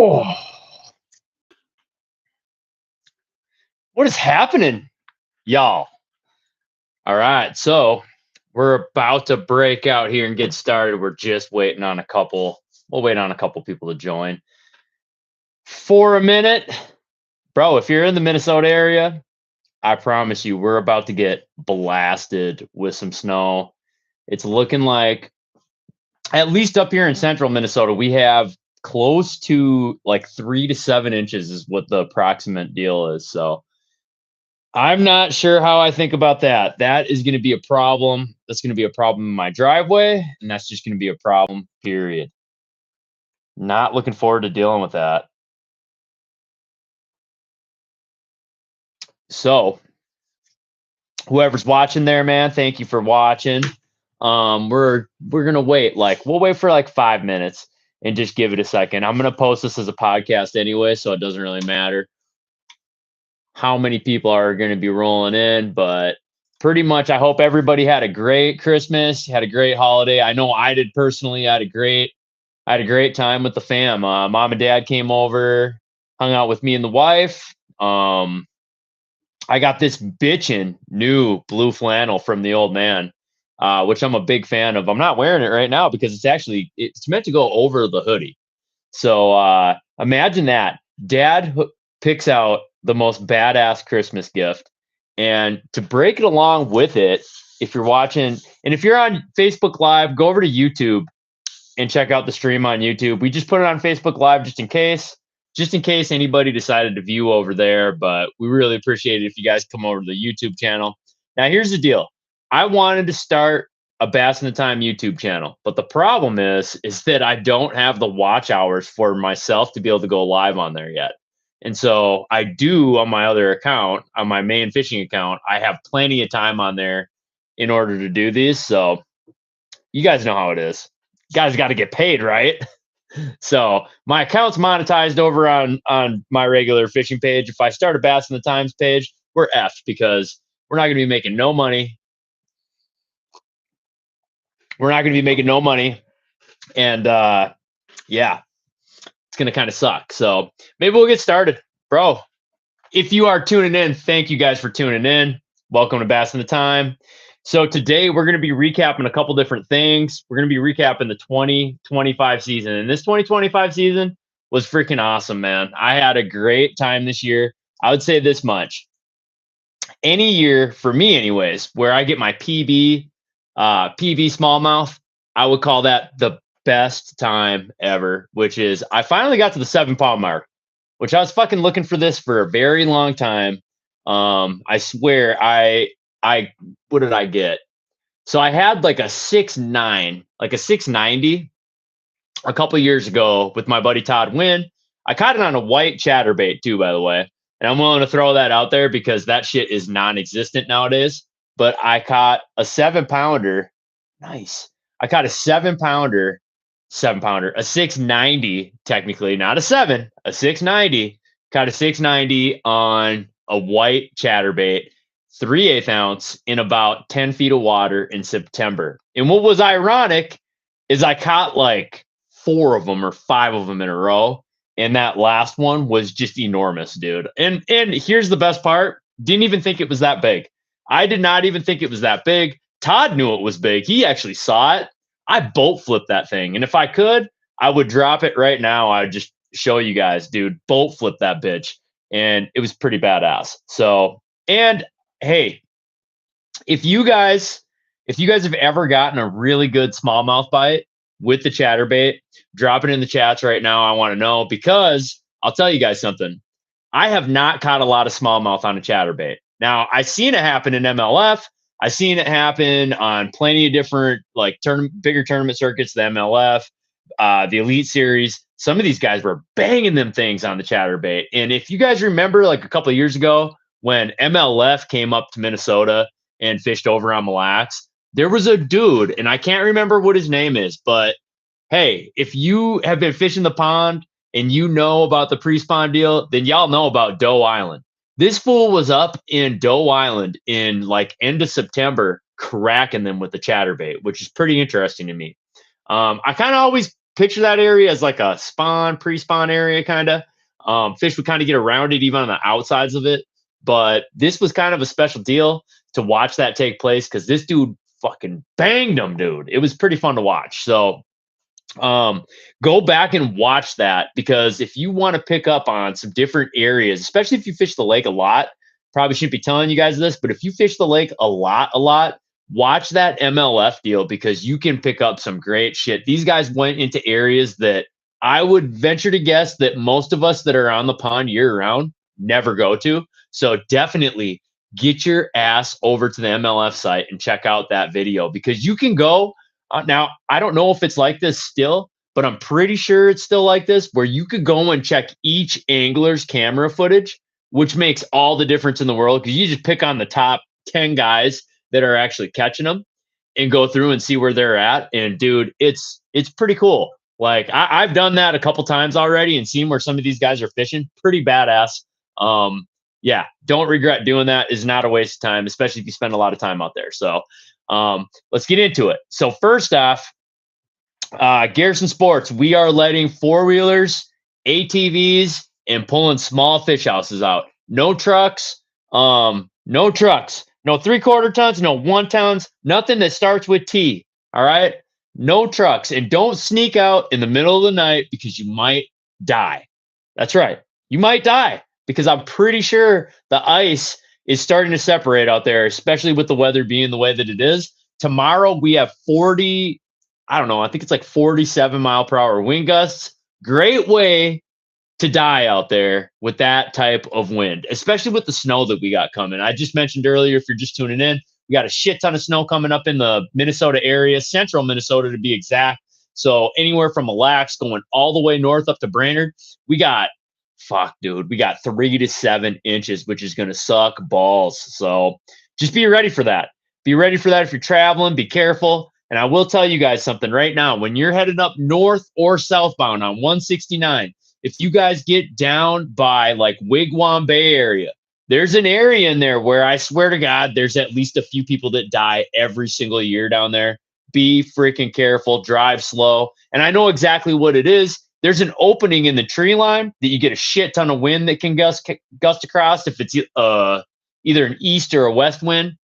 Oh, what is happening, y'all? All right, so we're about to break out here and get started. We're just waiting on a couple. We'll wait on a couple people to join for a minute, bro. If you're in the Minnesota area, I promise you, we're about to get blasted with some snow. It's looking like, at least up here in central Minnesota, we have close to like 3 to 7 inches is what the approximate deal is. So I'm not sure how I think about that. That is going to be a problem. That's going to be a problem in my driveway, and that's just going to be a problem, period. Not looking forward to dealing with that. So whoever's watching there, man, thank you for watching. We're gonna wait. We'll wait for like 5 minutes and just give it a second. I'm gonna post this as a podcast anyway, so it doesn't really matter how many people are going to be rolling in, but pretty much I hope everybody had a great Christmas, had a great holiday. I know I did personally. I had a great time with the fam. Mom and dad came over, hung out with me and the wife. I got this bitchin' new blue flannel from the old man, which I'm a big fan of. I'm not wearing it right now because it's meant to go over the hoodie. So imagine that. Dad picks out the most badass Christmas gift. And to break it along with it, if you're watching, and if you're on Facebook Live, go over to YouTube and check out the stream on YouTube. We just put it on Facebook Live just in case anybody decided to view over there. But we really appreciate it if you guys come over to the YouTube channel. Now, here's the deal. I wanted to start a Bass in the Time YouTube channel, but the problem is that I don't have the watch hours for myself to be able to go live on there yet. And so I do on my other account, on my main fishing account, I have plenty of time on there in order to do these. So you guys know how it is. You guys got to get paid, right? So my account's monetized over on my regular fishing page. If I start a Bass in the Times page, we're effed because we're not going to be making no money. We're not going to be making no money. And yeah, it's going to kind of suck. So maybe we'll get started. Bro, if you are tuning in, thank you guys for tuning in. Welcome to Bass in the Time. So today we're going to be recapping a couple different things. We're going to be recapping the 2025 season. And this 2025 season was freaking awesome, man. I had a great time this year. I would say this much. Any year, for me anyways, where I get my PB smallmouth, I would call that the best time ever, which is I finally got to the 7-pound mark, which I was fucking looking for this for a very long time. I swear what did I get? So I had like a 6.9, like a 690 a couple years ago with my buddy Todd Wynn. I caught it on a white chatterbait too, by the way. And I'm willing to throw that out there because that shit is non-existent nowadays. But I caught a 7-pounder. Nice. I caught a 7-pounder, a 690, technically, not a 7, a 690. Caught a 690 on a white chatterbait, 3/8 ounce in about 10 feet of water in September. And what was ironic is I caught like 4 of them or 5 of them in a row. And that last one was just enormous, dude. And here's the best part. Didn't even think it was that big. I did not even think it was that big. Todd knew it was big. He actually saw it. I boat flipped that thing. And if I could, I would drop it right now. I'd just show you guys, dude, boat flip that bitch. And it was pretty badass. So, and hey, if you guys have ever gotten a really good smallmouth bite with the chatterbait, drop it in the chats right now. I want to know, because I'll tell you guys something. I have not caught a lot of smallmouth on a chatterbait. Now, I've seen it happen in MLF. I've seen it happen on plenty of different bigger tournament circuits, the MLF, the Elite Series. Some of these guys were banging them things on the chatterbait. And if you guys remember, like a couple of years ago, when MLF came up to Minnesota and fished over on Mille, there was a dude, and I can't remember what his name is, but hey, if you have been fishing the pond and you know about the pre-spawn deal, then y'all know about Doe Island. This fool was up in Doe Island in like end of September, cracking them with the chatterbait, which is pretty interesting to me. I kind of always picture that area as like a pre-spawn area, kind of. Fish would kind of get around it even on the outsides of it. But this was kind of a special deal to watch that take place because this dude fucking banged him, dude. It was pretty fun to watch. So go back and watch that, because if you want to pick up on some different areas, especially if you fish the lake a lot, probably shouldn't be telling you guys this, but if you fish the lake a lot, watch that MLF deal, because you can pick up some great shit. These guys went into areas that I would venture to guess that most of us that are on the pond year round never go to. So definitely get your ass over to the MLF site and check out that video, because you can go. Now, I don't know if it's like this still, but I'm pretty sure it's still like this, where you could go and check each angler's camera footage, which makes all the difference in the world, because you just pick on the top 10 guys that are actually catching them and go through and see where they're at. And dude, it's pretty cool. Like I've done that a couple times already and seen where some of these guys are fishing. Pretty badass. Yeah, don't regret doing that. Is not a waste of time, especially if you spend a lot of time out there. So let's get into it. So first off, Garrison Sports, we are letting 4-wheelers, ATVs, and pulling small fish houses out. No trucks, no 3/4 tons, no 1 tons, nothing that starts with T. All right. No trucks. And don't sneak out in the middle of the night, because you might die. That's right. You might die, because I'm pretty sure the ice is starting to separate out there, especially with the weather being the way that it is. Tomorrow we have 40, I don't know, I think it's like 47-mile-per-hour wind gusts. Great way to die out there with that type of wind, especially with the snow that we got coming. I just mentioned earlier, if you're just tuning in, we got a shit ton of snow coming up in the Minnesota area, central Minnesota to be exact. So anywhere from Mille going all the way north up to Brainerd, we got 3 to 7 inches, which is going to suck balls. So just be ready for that. Be ready for that if you're traveling. Be careful. And I will tell you guys something right now. When you're headed up north or southbound on 169, if you guys get down by like Wigwam Bay area, there's an area in there where I swear to God, there's at least a few people that die every single year down there. Be freaking careful. Drive slow. And I know exactly what it is. There's an opening in the tree line that you get a shit ton of wind that can gust across. If it's either an east or a west wind,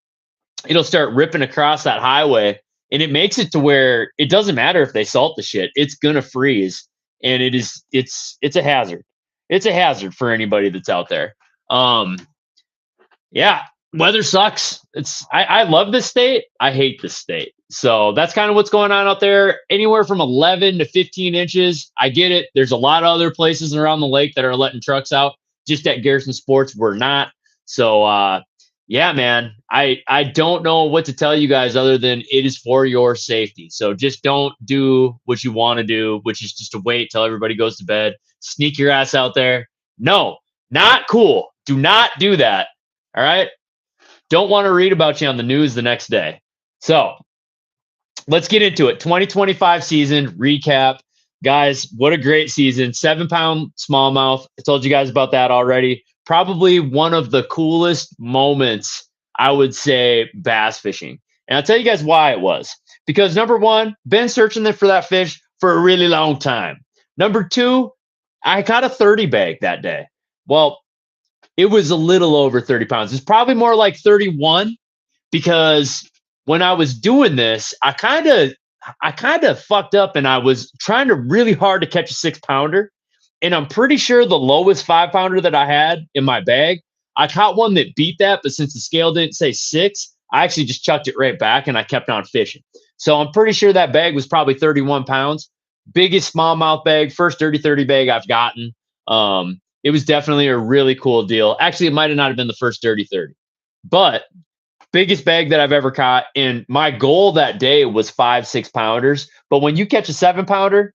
it'll start ripping across that highway, and it makes it to where it doesn't matter if they salt the shit. It's gonna freeze, and it's a hazard. It's a hazard for anybody that's out there. Yeah, weather sucks. I love this state. I hate this state. So that's kind of what's going on out there. Anywhere from 11 to 15 inches. I get it. There's a lot of other places around the lake that are letting trucks out. Just at Garrison Sports, we're not. So, yeah, man, I don't know what to tell you guys other than it is for your safety. So just don't do what you want to do, which is just to wait till everybody goes to bed. Sneak your ass out there. No, not cool. Do not do that. All right. Don't want to read about you on the news the next day. So let's get into it. 2025 season recap. Guys, what a great season. 7-pound smallmouth. I told you guys about that already. Probably one of the coolest moments, I would say, bass fishing. And I'll tell you guys why it was. Because number one, been searching for that fish for a really long time. Number two, I caught a 30 bag that day. Well, it was a little over 30 pounds. It's probably more like 31, because when I was doing this, I kind of fucked up, and I was trying to really hard to catch a 6-pounder. And I'm pretty sure the lowest 5-pounder that I had in my bag, I caught one that beat that, but since the scale didn't say 6, I actually just chucked it right back and I kept on fishing. So I'm pretty sure that bag was probably 31 pounds. Biggest smallmouth bag, first dirty 30 bag I've gotten. It was definitely a really cool deal. Actually, it might have not have been the first dirty 30, but biggest bag that I've ever caught. And my goal that day was 5-6 pounders. But when you catch a 7-pounder,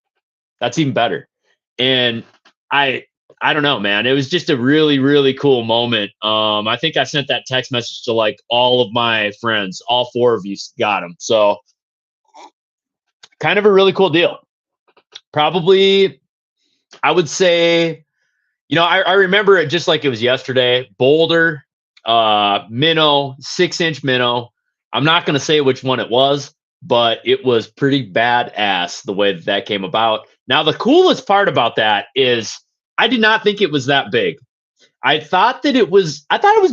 that's even better. And I don't know, man. It was just a really, really cool moment. I think I sent that text message to like all of my friends. All 4 of you got them. So kind of a really cool deal. Probably, I would say, I remember it just like it was yesterday. Boulder, minnow, 6-inch minnow. I'm not going to say which one it was, but it was pretty badass the way that came about. Now, the coolest part about that is I did not think it was that big. I thought it was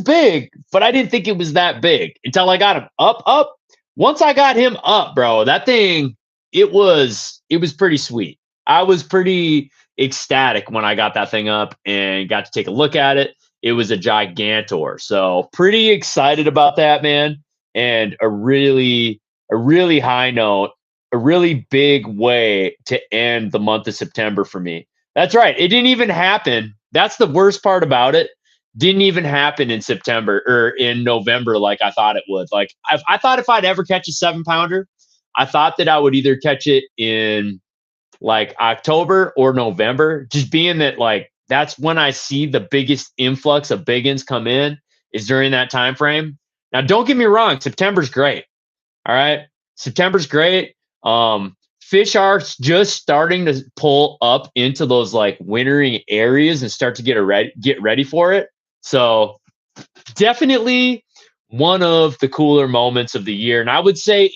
big, but I didn't think it was that big until I got him up. Once I got him up, bro, that thing, it was pretty sweet. I was pretty ecstatic when I got that thing up and got to take a look at it. It was a gigantor. So pretty excited about that, man. And a really high note, a really big way to end the month of September for me. That's right. It didn't even happen. That's the worst part about it. Didn't even happen in September or in November like I thought it would. Like I thought if I'd ever catch a 7-pounder, I thought that I would either catch it in like October or November, just being that like that's when I see the biggest influx of big uns come in is during that time frame. Now, don't get me wrong, September's great. All right. September's great. Fish are just starting to pull up into those like wintering areas and start to get ready for it. So definitely one of the cooler moments of the year. And I would say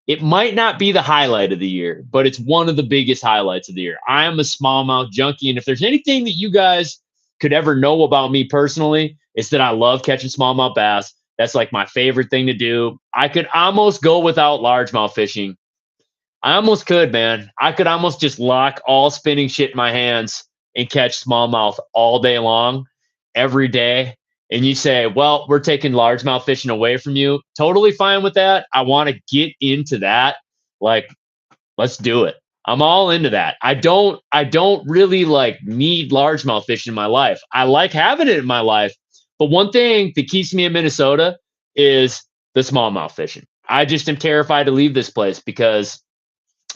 it might not be the highlight of the year, but it's one of the biggest highlights of the year. I am a smallmouth junkie. And if there's anything that you guys could ever know about me personally, it's that I love catching smallmouth bass. That's like my favorite thing to do. I could almost go without largemouth fishing. I almost could, man. I could almost just lock all spinning shit in my hands and catch smallmouth all day long, every day. And you say, well, we're taking largemouth fishing away from you. Totally fine with that. I want to get into that. Like, let's do it. I'm all into that. I don't really like need largemouth fishing in my life. I like having it in my life. But one thing that keeps me in Minnesota is the smallmouth fishing. I just am terrified to leave this place because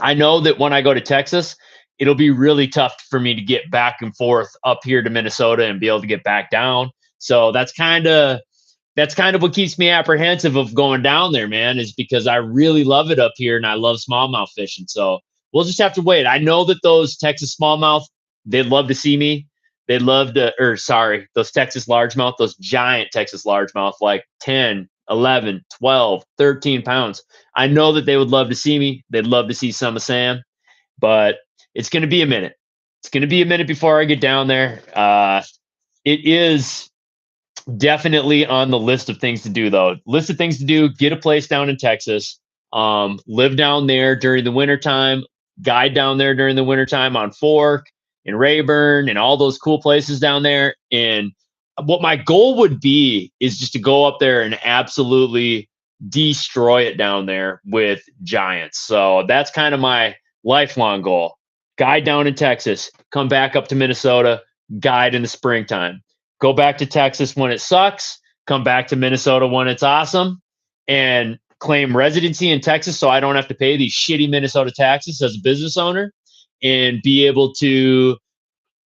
I know that when I go to Texas, it'll be really tough for me to get back and forth up here to Minnesota and be able to get back down. So that's kind of what keeps me apprehensive of going down there, man, is because I really love it up here and I love smallmouth fishing. So we'll just have to wait. I know that those Texas smallmouth, they'd love to see me. They'd love to, those Texas largemouth, those giant Texas largemouth, like 10, 11, 12, 13 pounds. I know that they would love to see me. They'd love to see some of Sam, but it's going to be a minute. It's going to be a minute before I get down there. It is definitely on the list of things to do, though. List of things to do, get a place down in Texas, live down there during the wintertime, guide down there during the wintertime on Fork and Rayburn and all those cool places down there. And what my goal would be is just to go up there and absolutely destroy it down there with giants. So that's kind of my lifelong goal. Guide down in Texas, come back up to Minnesota, guide in the springtime. Go back to Texas when it sucks, come back to Minnesota when it's awesome, and claim residency in Texas so I don't have to pay these shitty Minnesota taxes as a business owner and be able to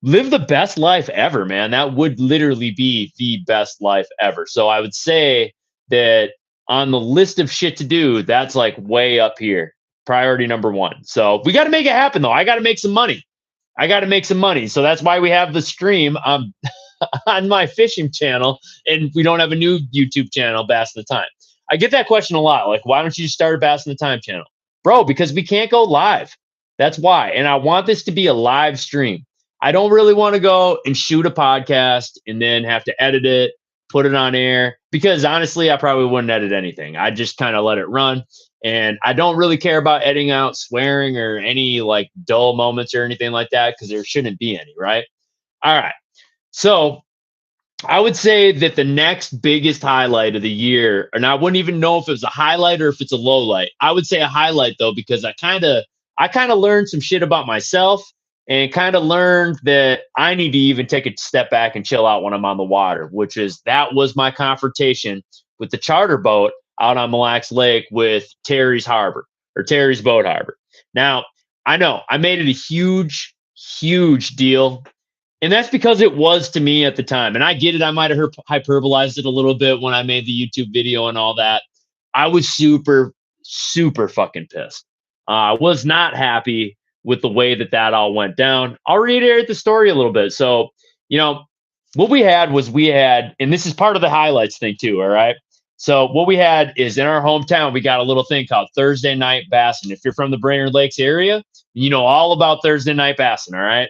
live the best life ever, man. That would literally be the best life ever. So I would say that on the list of shit to do, that's like way up here. Priority number one. So we got to make it happen, though. I got to make some money. So that's why we have the stream on my fishing channel, and we don't have a new YouTube channel, Bass in the Time. I get that question a lot. Like, why don't you just start a Bass in the Time channel? Bro, because we can't go live. That's why. And I want this to be a live stream. I don't really want to go and shoot a podcast and then have to edit it, put it on air, because honestly, I probably wouldn't edit anything. I just kind of let it run. And I don't really care about editing out swearing or any like dull moments or anything like that, because there shouldn't be any, right? All right. So I would say that the next biggest highlight of the year, and I wouldn't even know if it was a highlight or if it's a low light. I would say a highlight, though, because I kind of learned some shit about myself and kind of learned that I need to even take a step back and chill out when I'm on the water, that was my confrontation with the charter boat out on Mille Lake with Terry's Boat Harbor. Now, I know I made it a huge, huge deal. And that's because it was to me at the time. And I get it. I might have hyperbolized it a little bit when I made the YouTube video and all that. I was super, super fucking pissed. I was not happy with the way that all went down. I'll reiterate the story a little bit. So, what we had, and this is part of the highlights thing too, all right? So what we had is in our hometown, we got a little thing called Thursday night bassin. If you're from the Brainerd Lakes area, you know all about Thursday night bassin. All right.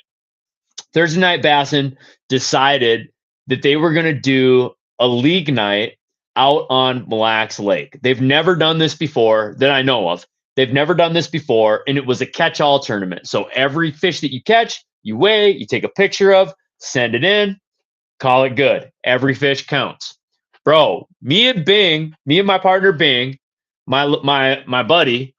Thursday night bassin decided that they were going to do a league night out on Mille Lake. They've never done this before that I know of. They've never done this before, and it was a catch-all tournament. So every fish that you catch, you weigh, you take a picture of, send it in, call it good. Every fish counts. Bro, me and my partner Bing, my buddy,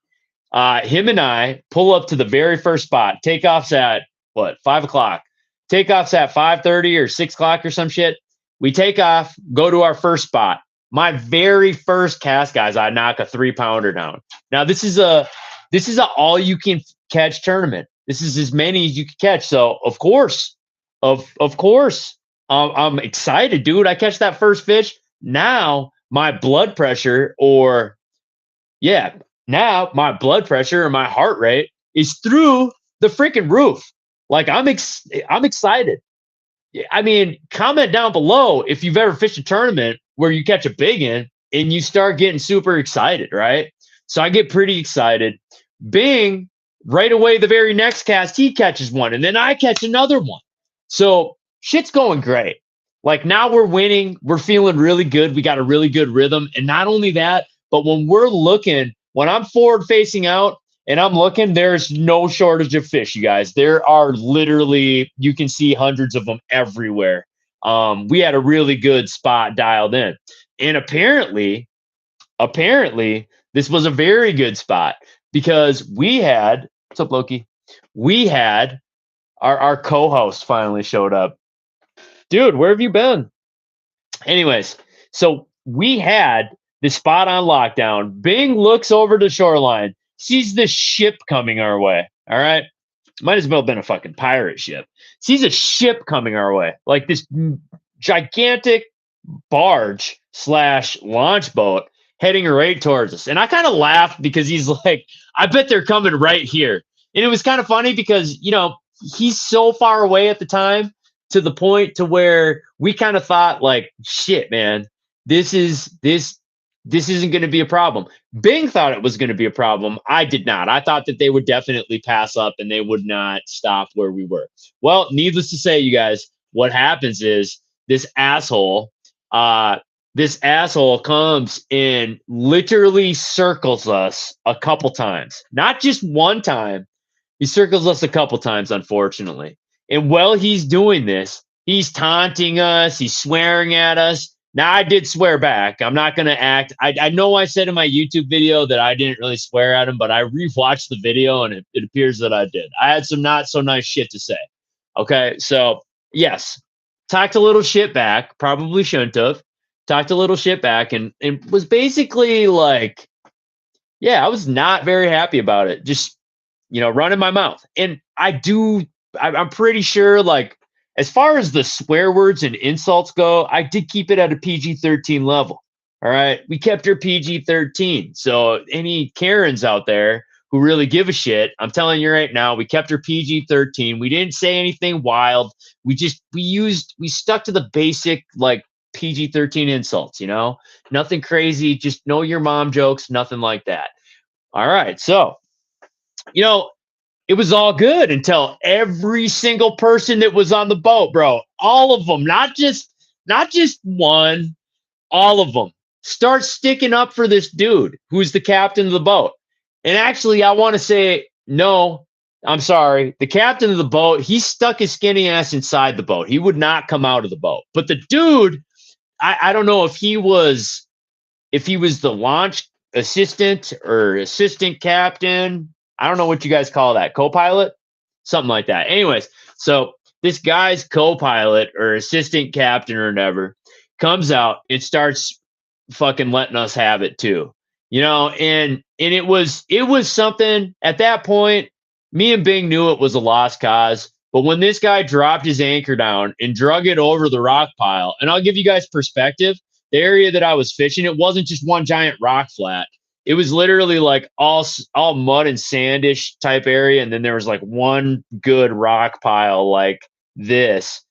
him and I pull up to the very first spot. Takeoff's at what, 5 o'clock? Takeoff's at 5:30 or 6 o'clock or some shit. We take off, go to our first spot. My very first cast, guys, I knock a 3-pounder down. Now this is a all you can catch tournament. This is as many as you can catch. So of course, I'm excited, dude. I catch that first fish. Now my blood pressure or my heart rate is through the freaking roof. Like I'm excited. I mean, comment down below if you've ever fished a tournament where you catch a big one and you start getting super excited, right? So I get pretty excited. Bing, right away, the very next cast, he catches one, and then I catch another one. So shit's going great. Like now we're winning. We're feeling really good. We got a really good rhythm. And not only that, but when I'm forward facing out, and I'm looking, there's no shortage of fish, you guys. There are literally, you can see hundreds of them everywhere. We had a really good spot dialed in. And apparently, this was a very good spot because we had, what's up, Loki? We had our co-host finally showed up. Dude, where have you been? Anyways, so we had the spot on lockdown. Bing looks over the shoreline. Sees this ship coming our way. All right. Might as well have been a fucking pirate ship. Sees a ship coming our way. Like this gigantic barge / launch boat heading right towards us. And I kind of laughed because he's like, I bet they're coming right here. And it was kind of funny because, you know, he's so far away at the time to the point to where we kind of thought like, shit, man, this isn't going to be a problem. Bing thought it was going to be a problem. I did not. I thought that they would definitely pass up and they would not stop where we were. Well, needless to say, you guys, what happens is this asshole comes and literally circles us a couple times. Not just one time. He circles us a couple times, unfortunately. And while he's doing this, he's taunting us. He's swearing at us. Now, I did swear back. I'm not going to act. I know I said in my YouTube video that I didn't really swear at him, but I rewatched the video and it appears that I did. I had some not so nice shit to say. Okay, so yes, talked a little shit back. Probably shouldn't have. Talked a little shit back and was basically like, yeah, I was not very happy about it. Just, you know, running my mouth. And I'm pretty sure, like, as far as the swear words and insults go, I did keep it at a PG-13 level. All right. We kept her PG-13. So any Karens out there who really give a shit, I'm telling you right now, we kept her PG-13. We didn't say anything wild. We stuck to the basic, like, PG-13 insults, you know, nothing crazy. Just know your mom jokes, nothing like that. All right. So, you know, it was all good until every single person that was on the boat, bro, all of them, not just one, all of them start sticking up for this dude who's the captain of the boat. And actually, I want to say, no, I'm sorry. The captain of the boat, he stuck his skinny ass inside the boat. He would not come out of the boat. But the dude, I don't know if he was the launch assistant or assistant captain. I don't know what you guys call that. Co-pilot? Something like that. Anyways, so this guy's co-pilot or assistant captain or whatever comes out and starts fucking letting us have it too. You know, and it was something at that point. Me and Bing knew it was a lost cause. But when this guy dropped his anchor down and drug it over the rock pile, and I'll give you guys perspective, the area that I was fishing, it wasn't just one giant rock flat. It was literally like all mud and sandish type area. And then there was like one good rock pile like this.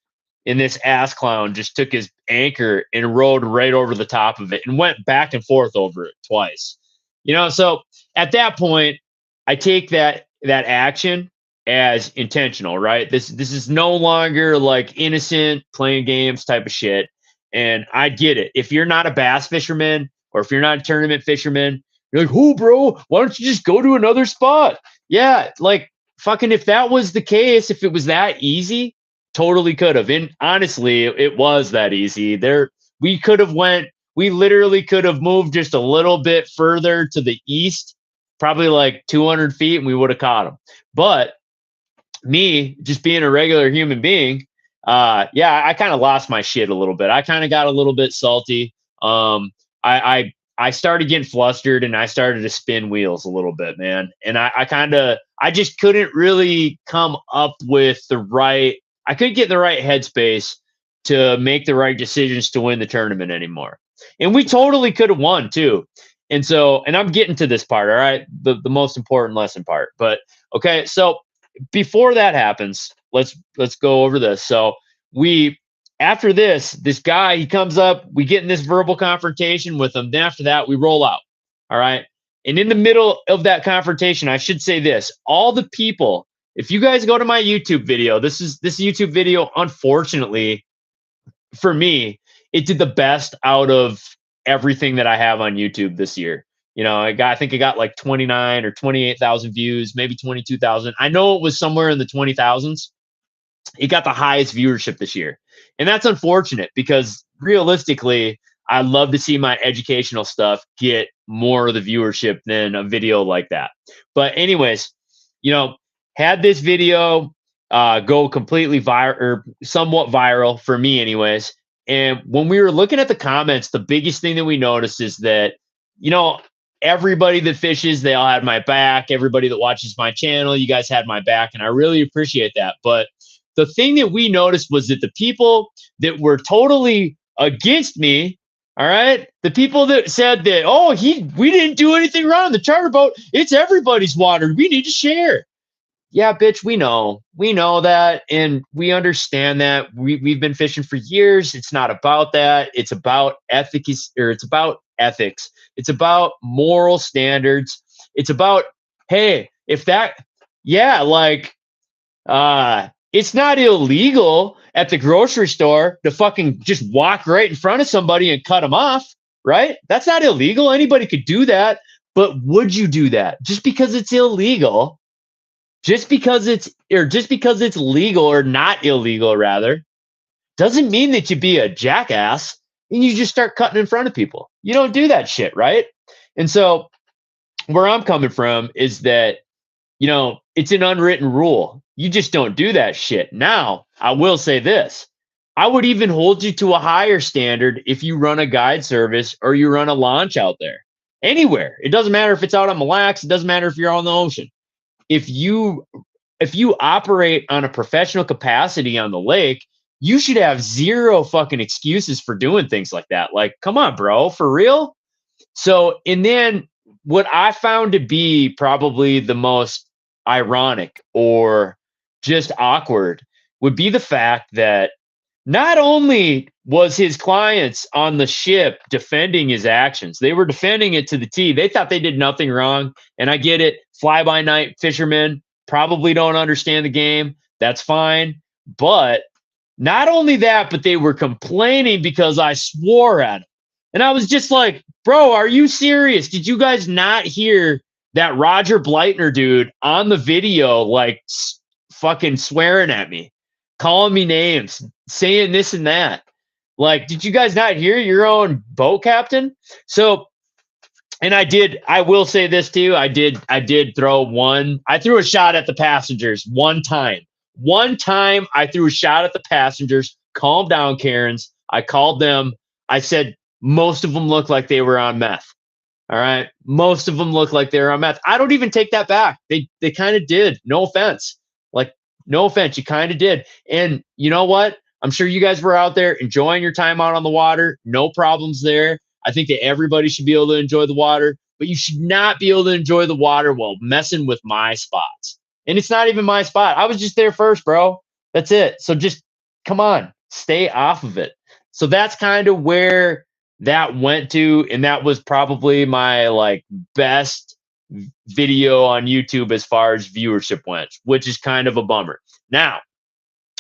And this ass clown just took his anchor and rode right over the top of it and went back and forth over it twice. You know, so at that point, I take that action as intentional, right? This is no longer like innocent playing games type of shit. And I get it. If you're not a bass fisherman or if you're not a tournament fisherman, you're like, oh, bro, why don't you just go to another spot? Yeah, like fucking if that was the case, if it was that easy, totally could have. And honestly, it was that easy. We could have we literally could have moved just a little bit further to the east, probably like 200 feet, and we would have caught them. But me, just being a regular human being, yeah, I kind of lost my shit a little bit. I kind of got a little bit salty. I started getting flustered and I started to spin wheels a little bit, man. And I just couldn't really come up with I couldn't get in the right headspace to make the right decisions to win the tournament anymore. And we totally could have won too. And so, and I'm getting to this part, all right, the most important lesson part. But okay, so before that happens, let's go over this. So after this guy, he comes up, we get in this verbal confrontation with him. Then after that, we roll out. All right. And in the middle of that confrontation, I should say this, all the people, if you guys go to my YouTube video, this YouTube video, unfortunately for me, it did the best out of everything that I have on YouTube this year. You know, I think it got like 29 or 28,000 views, maybe 22,000. I know it was somewhere in the 20,000s. It got the highest viewership this year. And that's unfortunate because realistically, I love to see my educational stuff get more of the viewership than a video like that. But anyways, you know, had this video go completely viral or somewhat viral for me anyways. And when we were looking at the comments, the biggest thing that we noticed is that, you know, everybody that fishes, they all had my back. Everybody that watches my channel, you guys had my back. And I really appreciate that. But the thing that we noticed was that the people that were totally against me, all right, the people that said that, oh, we didn't do anything wrong on the charter boat. It's everybody's water. We need to share. Yeah, bitch, we know that. And we understand that. We've been fishing for years. It's not about that. It's about ethics, or it's about ethics. It's about moral standards. It's about, hey, if that, yeah, like, it's not illegal at the grocery store to fucking just walk right in front of somebody and cut them off, right? That's not illegal. Anybody could do that. But would you do that? Just because it's illegal, just because it's legal or not illegal, rather, doesn't mean that you be a jackass and you just start cutting in front of people. You don't do that shit, right? And so where I'm coming from is that, you know, it's an unwritten rule. You just don't do that shit. Now, I will say this. I would even hold you to a higher standard if you run a guide service or you run a launch out there. Anywhere. It doesn't matter if it's out on Mille. It doesn't matter if you're on the ocean. If you operate on a professional capacity on the lake, you should have zero fucking excuses for doing things like that. Like, come on, bro, for real? So, and then what I found to be probably the most ironic or just awkward would be the fact that not only was his clients on the ship defending his actions, they were defending it to the T. They thought they did nothing wrong. And I get it. Fly-by-night fishermen probably don't understand the game. That's fine. But not only that, but they were complaining because I swore at them. And I was just like, bro, are you serious? Did you guys not hear that Roger Bleitner dude on the video, like fucking swearing at me, calling me names, saying this and that? Like, did you guys not hear your own boat captain? So, and I will say this too. I did I threw a shot at the passengers one time. One time I threw a shot at the passengers. Calm down, Karens. I called them. I said, most of them look like they were on meth. All right. Most of them look like they were on meth. I don't even take that back. They kind of did. No offense. Like, no offense. You kind of did. And you know what? I'm sure you guys were out there enjoying your time out on the water. No problems there. I think that everybody should be able to enjoy the water, but you should not be able to enjoy the water while messing with my spots. And it's not even my spot. I was just there first, bro. That's it. So just come on, stay off of it. So that's kind of where that went to. And that was probably my like best video on YouTube as far as viewership went, which is kind of a bummer. Now,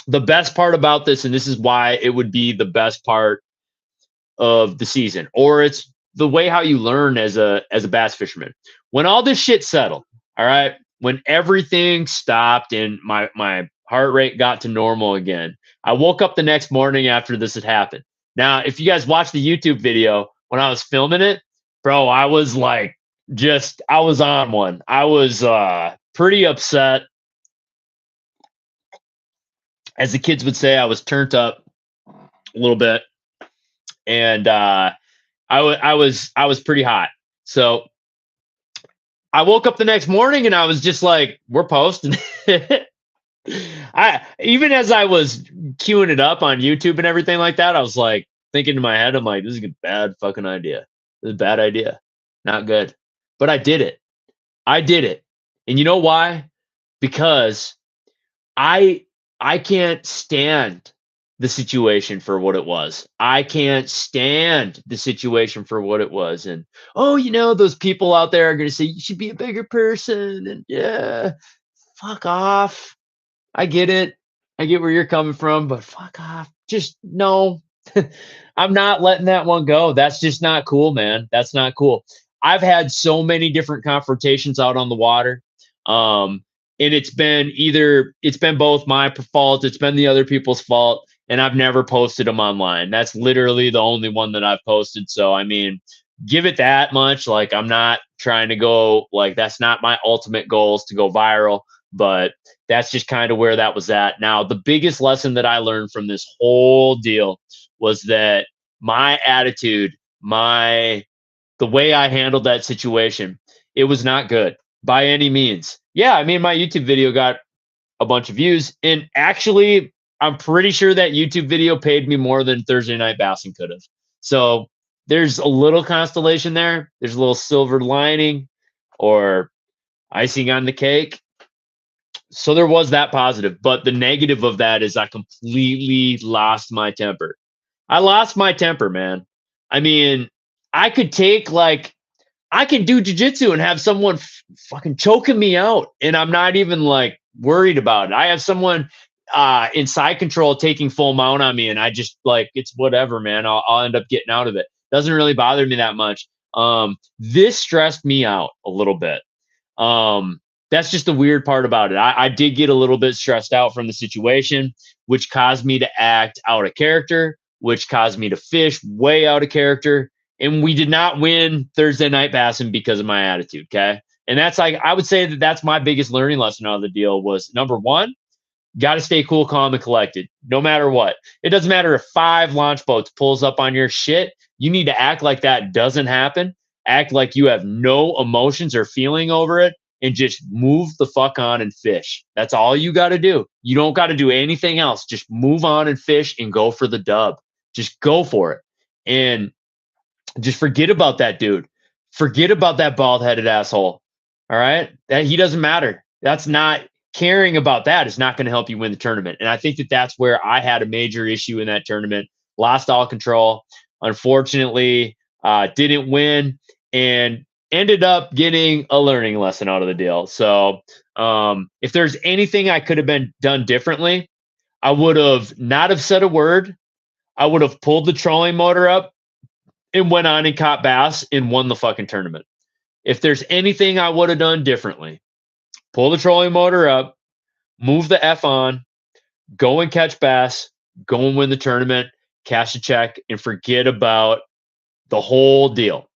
the best part about this, and this is why it would be the best part of the season, or it's the way how you learn as a bass fisherman. When all this shit settled, all right, when everything stopped and my heart rate got to normal again, I woke up the next morning after this had happened. Now, if you guys watch the YouTube video when I was filming it, bro, I was like, I was on one. I was pretty upset. As the kids would say, I was turned up a little bit, and I was pretty hot. So I woke up the next morning and I was just like, we're posting. Even as I was queuing it up on YouTube and everything like that, I was like thinking in my head, I'm like, this is a bad fucking idea. This is a bad idea. Not good. But I did it. And you know why? Because I can't stand the situation for what it was. I can't stand the situation for what it was. And, oh, you know, those people out there are going to say, you should be a bigger person. And yeah, fuck off. I get it. I get where you're coming from, but fuck off. Just no, I'm not letting that one go. That's just not cool, man. That's not cool. I've had so many different confrontations out on the water. And it's been both my fault. It's been the other people's fault. And I've never posted them online. That's literally the only one that I've posted. So, I mean, give it that much. Like, I'm not trying to go, like, that's not my ultimate goal is to go viral, but that's just kind of where that was at. Now, the biggest lesson that I learned from this whole deal was that my attitude, the way I handled that situation, it was not good by any means. Yeah, I mean, my YouTube video got a bunch of views, and actually, I'm pretty sure that YouTube video paid me more than Thursday Night Bassing could have. So there's a little constellation there. There's a little silver lining or icing on the cake. So there was that positive, but the negative of that is I completely lost my temper. I lost my temper, man. I mean, I could do jiu-jitsu and have someone fucking choking me out, and I'm not even like worried about it. I have someone in side control taking full mount on me, and I just like, it's whatever, man. I'll end up getting out of it. Doesn't really bother me that much. This stressed me out a little bit. That's just the weird part about it. I did get a little bit stressed out from the situation, which caused me to act out of character, which caused me to fish way out of character. And we did not win Thursday Night Bassing because of my attitude. Okay. And that's like, I would say that that's my biggest learning lesson out of the deal was, number one, got to stay cool, calm, and collected, no matter what. It doesn't matter if 5 launch boats pulls up on your shit. You need to act like that doesn't happen. Act like you have no emotions or feeling over it, and just move the fuck on and fish. That's all you got to do. You don't got to do anything else. Just move on and fish and go for the dub. Just go for it. And just forget about that dude. Forget about that bald-headed asshole. All right? That he doesn't matter. That's not caring about that is not going to help you win the tournament. And I think that that's where I had a major issue in that tournament. Lost all control. Unfortunately, didn't win and ended up getting a learning lesson out of the deal. So if there's anything I could have been done differently, I would have not have said a word. I would have pulled the trolling motor up and went on and caught bass and won the fucking tournament. If there's anything I would have done differently, pull the trolling motor up, move the F on, go and catch bass, go and win the tournament, cash a check, and forget about the whole deal.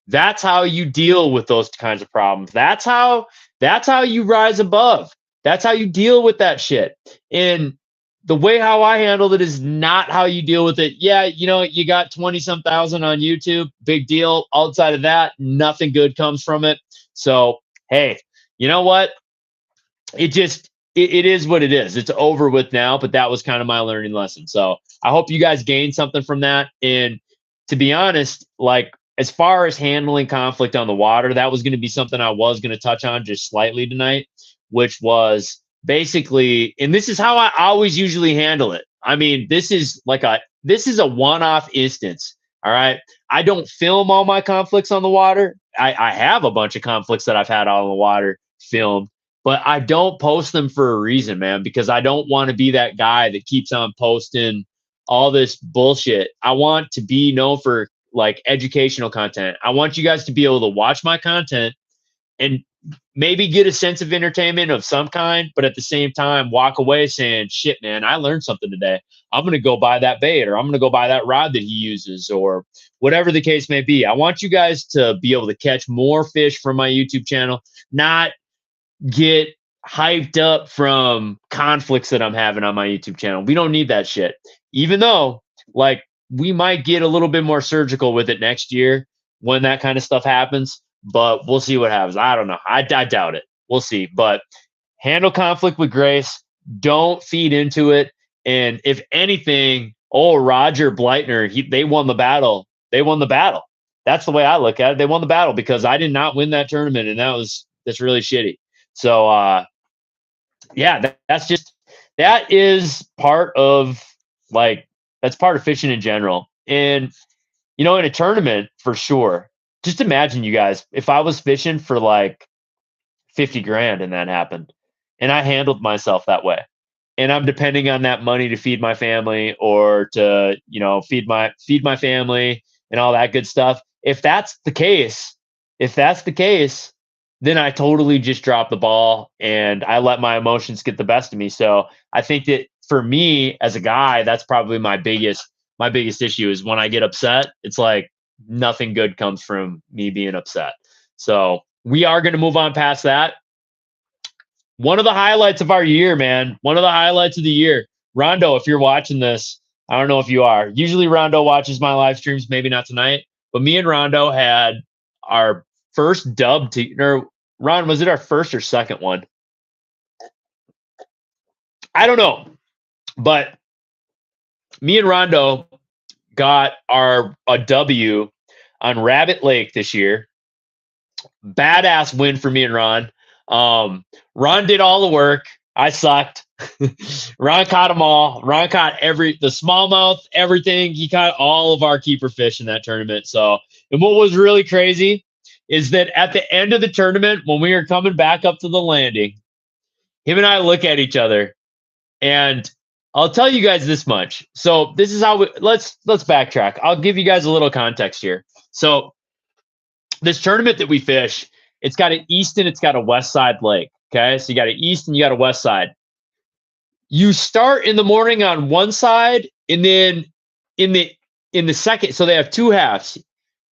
That's how you deal with those kinds of problems. That's how you rise above. That's how you deal with that shit. And the way how I handled it is not how you deal with it. Yeah, you know, you got 20-some thousand on YouTube, big deal. Outside of that, nothing good comes from it. So, hey, you know what? It is what it is. It's over with now, but that was kind of my learning lesson. So I hope you guys gained something from that. And to be honest, like as far as handling conflict on the water, that was going to be something I was going to touch on just slightly tonight, which was basically, and this is how I always usually handle it. I mean, this is like a this is a one-off instance. All right. I don't film all my conflicts on the water. I have a bunch of conflicts that I've had on the water filmed, but I don't post them for a reason, man, because I don't want to be that guy that keeps on posting all this bullshit. I want to be known for like educational content. I want you guys to be able to watch my content and maybe get a sense of entertainment of some kind, but at the same time, walk away saying, shit, man, I learned something today. I'm going to go buy that bait, or I'm going to go buy that rod that he uses, or whatever the case may be. I want you guys to be able to catch more fish from my YouTube channel, not get hyped up from conflicts that I'm having on my YouTube channel. We don't need that shit. Even though, like, we might get a little bit more surgical with it next year when that kind of stuff happens, but we'll see what happens. I don't know. I doubt it. We'll see. But handle conflict with grace. Don't feed into it. And if anything, Roger Bleitner, they won the battle. They won the battle. That's the way I look at it. They won the battle because I did not win that tournament, and that's really shitty. So yeah, that is part of that's part of fishing in general. And in a tournament for sure. Just imagine, you guys, if I was fishing for like 50 grand and that happened, and I handled myself that way, and I'm depending on that money to feed my family or to, feed my family and all that good stuff. If that's the case, then I totally just drop the ball and I let my emotions get the best of me. So I think that for me as a guy, that's probably my biggest issue is when I get upset, it's like nothing good comes from me being upset. So we are going to move on past that. One of the highlights of our year, man, one of the highlights of the year, Rondo, if you're watching this, I don't know if you are. Usually Rondo watches my live streams, maybe not tonight, but me and Rondo had our first dub or Ron, was it our first or second one? I don't know, but me and Rondo got a W on Rabbit Lake this year. Badass win for me and Ron. Ron did all the work. I sucked. Ron caught them all. Ron caught the smallmouth, everything. He caught all of our keeper fish in that tournament. So, and what was really crazy is that at the end of the tournament, when we were coming back up to the landing, him and I look at each other, and I'll tell you guys this much. So this is how let's backtrack. I'll give you guys a little context here. So this tournament that we fish, it's got an east and it's got a west side lake. Okay. So you got an east and you got a west side. You start in the morning on one side, and then in the second, so they have two halves.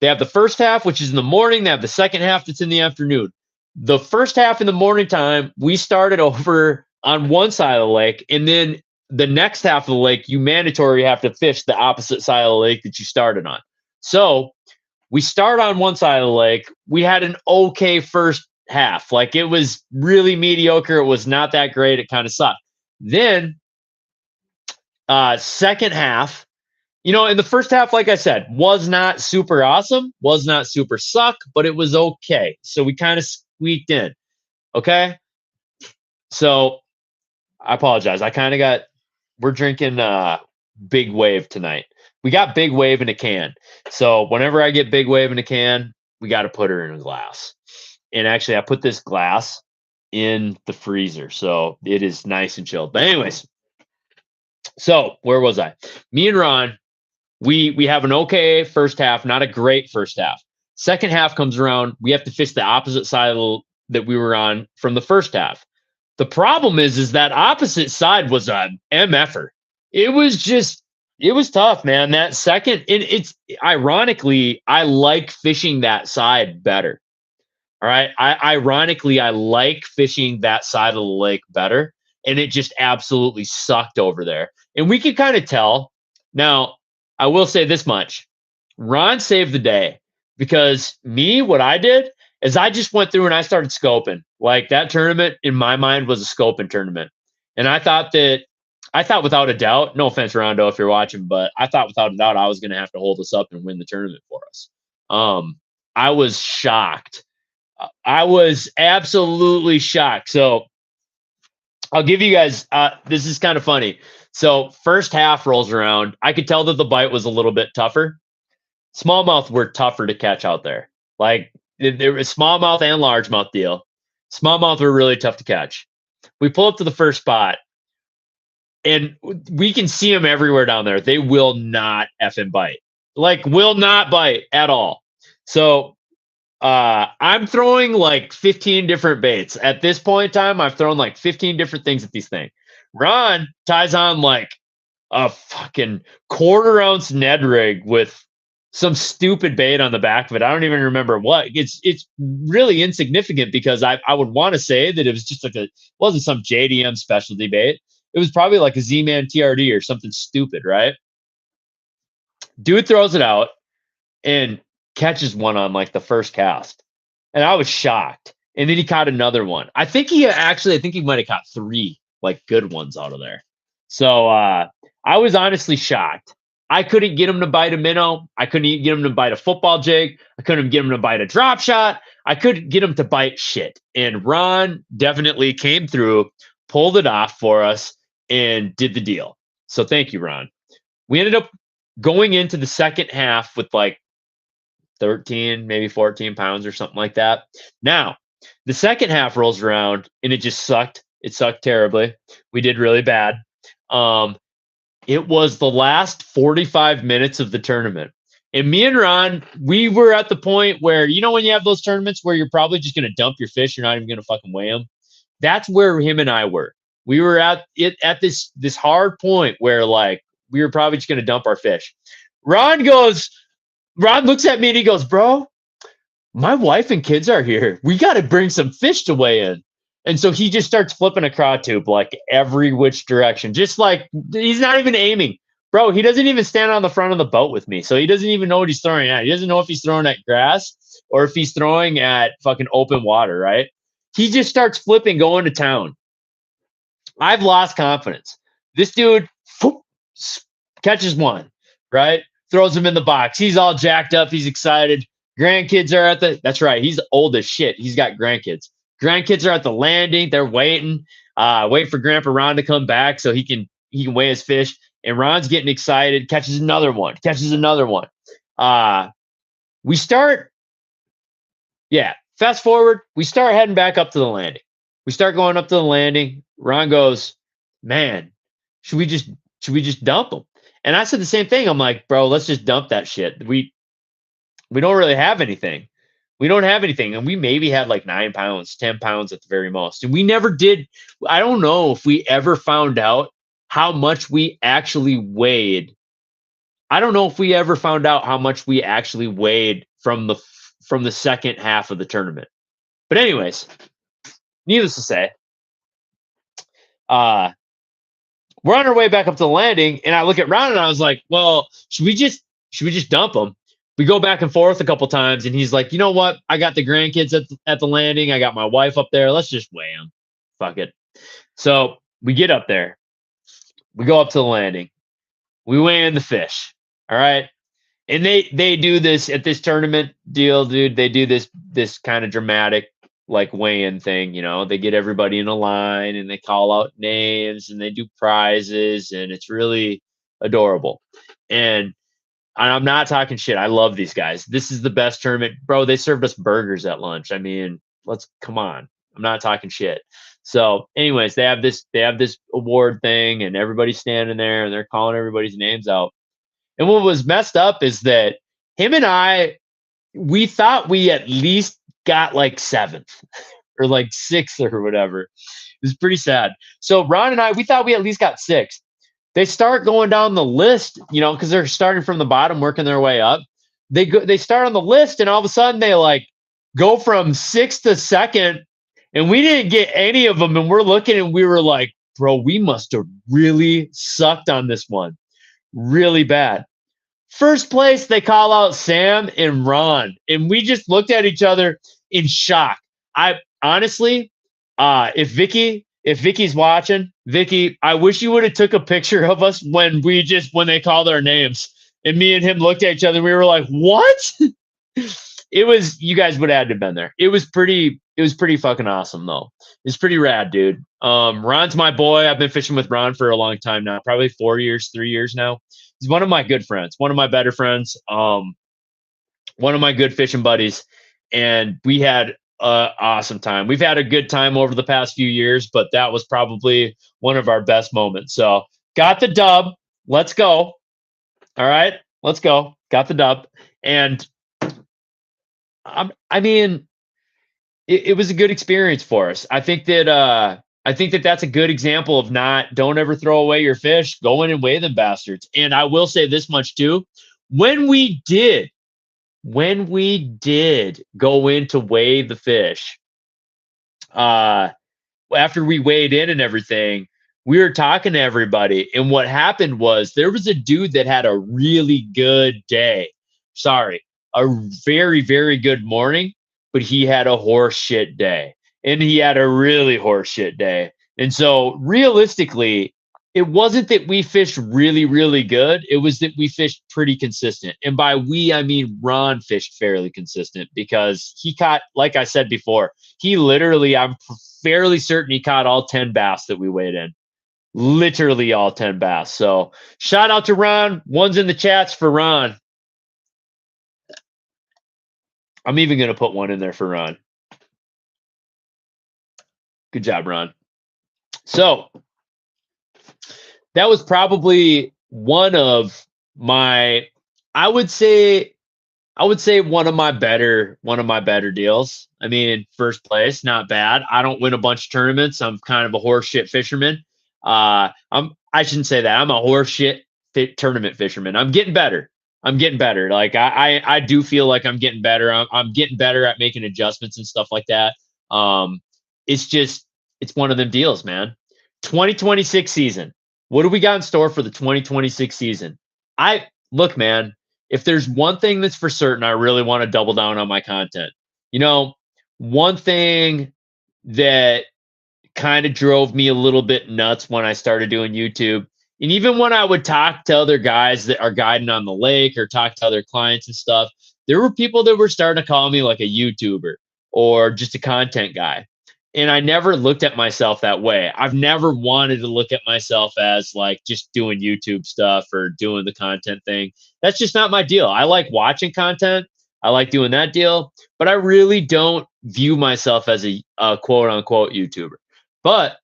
They have the first half, which is in the morning. They have the second half that's in the afternoon. The first half in the morning time, we started over on one side of the lake, and then the next half of the lake, you mandatory have to fish the opposite side of the lake that you started on. So we start on one side of the lake. We had an okay first half. Like, it was really mediocre. It was not that great. It kind of sucked. Then second half, in the first half, like I said, was not super awesome, was not super suck, but it was okay. So we kind of squeaked in. Okay. So I apologize. We're drinking Big Wave tonight. We got Big Wave in a can. So whenever I get Big Wave in a can, we got to put her in a glass. And actually, I put this glass in the freezer, so it is nice and chilled. But anyways, so where was I? Me and Ron, we have an okay first half, not a great first half. Second half comes around, we have to fish the opposite side that we were on from the first half. The problem is that opposite side was a MFer. It was tough, man. That second, it's ironically, I like fishing that side better. All right. Ironically, I like fishing that side of the lake better. And it just absolutely sucked over there. And we could kind of tell. Now, I will say this much. Ron saved the day, because what I did is I just went through and I started scoping. Like, that tournament in my mind was a scoping tournament. And I thought without a doubt, no offense, Rondo, if you're watching, but I thought without a doubt I was going to have to hold us up and win the tournament for us. I was shocked. I was absolutely shocked. So I'll give you guys, this is kind of funny. So first half rolls around. I could tell that the bite was a little bit tougher. Smallmouth were tougher to catch out there. Like there was smallmouth and largemouth deal. Smallmouth were really tough to catch. We pull up to the first spot, and we can see them everywhere down there. They will not effing bite. Like, will not bite at all. So I'm throwing like 15 different baits. At this point in time, I've thrown like 15 different things at these things. Ron ties on like a fucking 1/4 ounce Ned rig with some stupid bait on the back of it. I don't even remember what. It's really insignificant because I would want to say that it was just like wasn't some JDM specialty bait. It was probably like a Z-Man TRD or something stupid, right? Dude throws it out and catches one on like the first cast. And I was shocked. And then he caught another one. I think he might have caught 3 like good ones out of there. So I was honestly shocked. I couldn't get him to bite a minnow. I couldn't get him to bite a football jig. I couldn't get him to bite a drop shot. I couldn't get him to bite shit. And Ron definitely came through, pulled it off for us, and did the deal. So thank you, Ron. We ended up going into the second half with like 13, maybe 14 pounds or something like that. Now, the second half rolls around and it just sucked. It sucked terribly. We did really bad. It was the last 45 minutes of the tournament. And me and Ron, we were at the point where, you know, when you have those tournaments where you're probably just going to dump your fish, you're not even going to fucking weigh them. That's where him and I were. We were at this hard point where like we were probably just going to dump our fish. Ron looks at me and he goes, bro, my wife and kids are here. We got to bring some fish to weigh in. And so he just starts flipping a craw tube like every which direction, just like he's not even aiming. Bro, he doesn't even stand on the front of the boat with me. So he doesn't even know what he's throwing at. He doesn't know if he's throwing at grass or if he's throwing at fucking open water, right? He just starts flipping, going to town. I've lost confidence. This dude catches one, right? Throws him in the box. He's all jacked up. He's excited. Grandkids are that's right. He's old as shit. He's got grandkids. Grandkids are at the landing. They're waiting for Grandpa Ron to come back so he can weigh his fish. And Ron's getting excited, catches another one. Fast forward, we start heading back up to the landing. We start going up to the landing. Ron goes, man, should we just dump them? And I said the same thing. I'm like, bro, let's just dump that shit. We don't really have anything. We don't have anything. And we maybe had like 9 pounds, 10 pounds at the very most. And we never did. I don't know if we ever found out how much we actually weighed. I don't know if we ever found out how much we actually weighed from the second half of the tournament. But anyways, needless to say, we're on our way back up to the landing, and I look at Ron and I was like, well, should we just dump them? We go back and forth a couple times, and he's like, you know what? I got the grandkids at the landing. I got my wife up there. Let's just weigh them. Fuck it. So we get up there. We go up to the landing. We weigh in the fish. All right. And they do this at this tournament deal, dude. They do this kind of dramatic like weigh-in thing, you know. They get everybody in a line and they call out names and they do prizes, and it's really adorable. And I'm not talking shit. I love these guys. This is the best tournament. Bro, they served us burgers at lunch. I mean, come on. I'm not talking shit. So anyways, they have this award thing and everybody's standing there and they're calling everybody's names out. And what was messed up is that him and I, we thought we at least got like 7th or like 6th or whatever. It was pretty sad. So Ron and I, we thought we at least got 6th. They start going down the list, you know, because they're starting from the bottom, working their way up. They start on the list, and all of a sudden they like go from 6th to 2nd, and we didn't get any of them. And we're looking, and we were like, bro, we must have really sucked on this one, really bad. First place, they call out Sam and Ron, and we just looked at each other in shock. I honestly, if Vicky's watching, Vicky, I wish you would have took a picture of us when they called our names, and me and him looked at each other. And we were like, what? You guys would have had to have been there. It was pretty fucking awesome though. It's pretty rad, dude. Ron's my boy. I've been fishing with Ron for a long time now, probably 4 years, 3 years now. He's one of my good friends, one of my better friends, one of my good fishing buddies, and we had an awesome time. We've had a good time over the past few years, but that was probably one of our best moments. So got the dub. Let's go. All right, let's go. Got the dub. And I mean, it was a good experience for us. I think that that's a good example of don't ever throw away your fish. Go in and weigh them bastards. And I will say this much too. When we did go in to weigh the fish, after we weighed in and everything, we were talking to everybody. And what happened was there was a dude that had a really good day. Sorry, a very, very good morning, but he had a horse shit day. And he had a really horse shit day. And so realistically, it wasn't that we fished really, really good. It was that we fished pretty consistent. And by we, I mean Ron fished fairly consistent because he caught, like I said before, I'm fairly certain he caught all 10 bass that we weighed in. Literally all 10 bass. So shout out to Ron. One's in the chats for Ron. I'm even going to put one in there for Ron. Good job, Ron. So that was probably one of my, I would say one of my better deals. I mean, first place, not bad. I don't win a bunch of tournaments. I'm kind of a horse shit fisherman. I shouldn't say that. I'm a horse shit tournament fisherman. I'm getting better. Like I do feel like I'm getting better. I'm getting better at making adjustments and stuff like that. It's one of them deals, man. 2026 season. What do we got in store for the 2026 season? Look, man, if there's one thing that's for certain, I really want to double down on my content. You know, one thing that kind of drove me a little bit nuts when I started doing YouTube, and even when I would talk to other guys that are guiding on the lake or talk to other clients and stuff, there were people that were starting to call me like a YouTuber or just a content guy. And I never looked at myself that way. I've never wanted to look at myself as like just doing YouTube stuff or doing the content thing. That's just not my deal. I like watching content. I like doing that deal, but I really don't view myself as a quote unquote YouTuber. But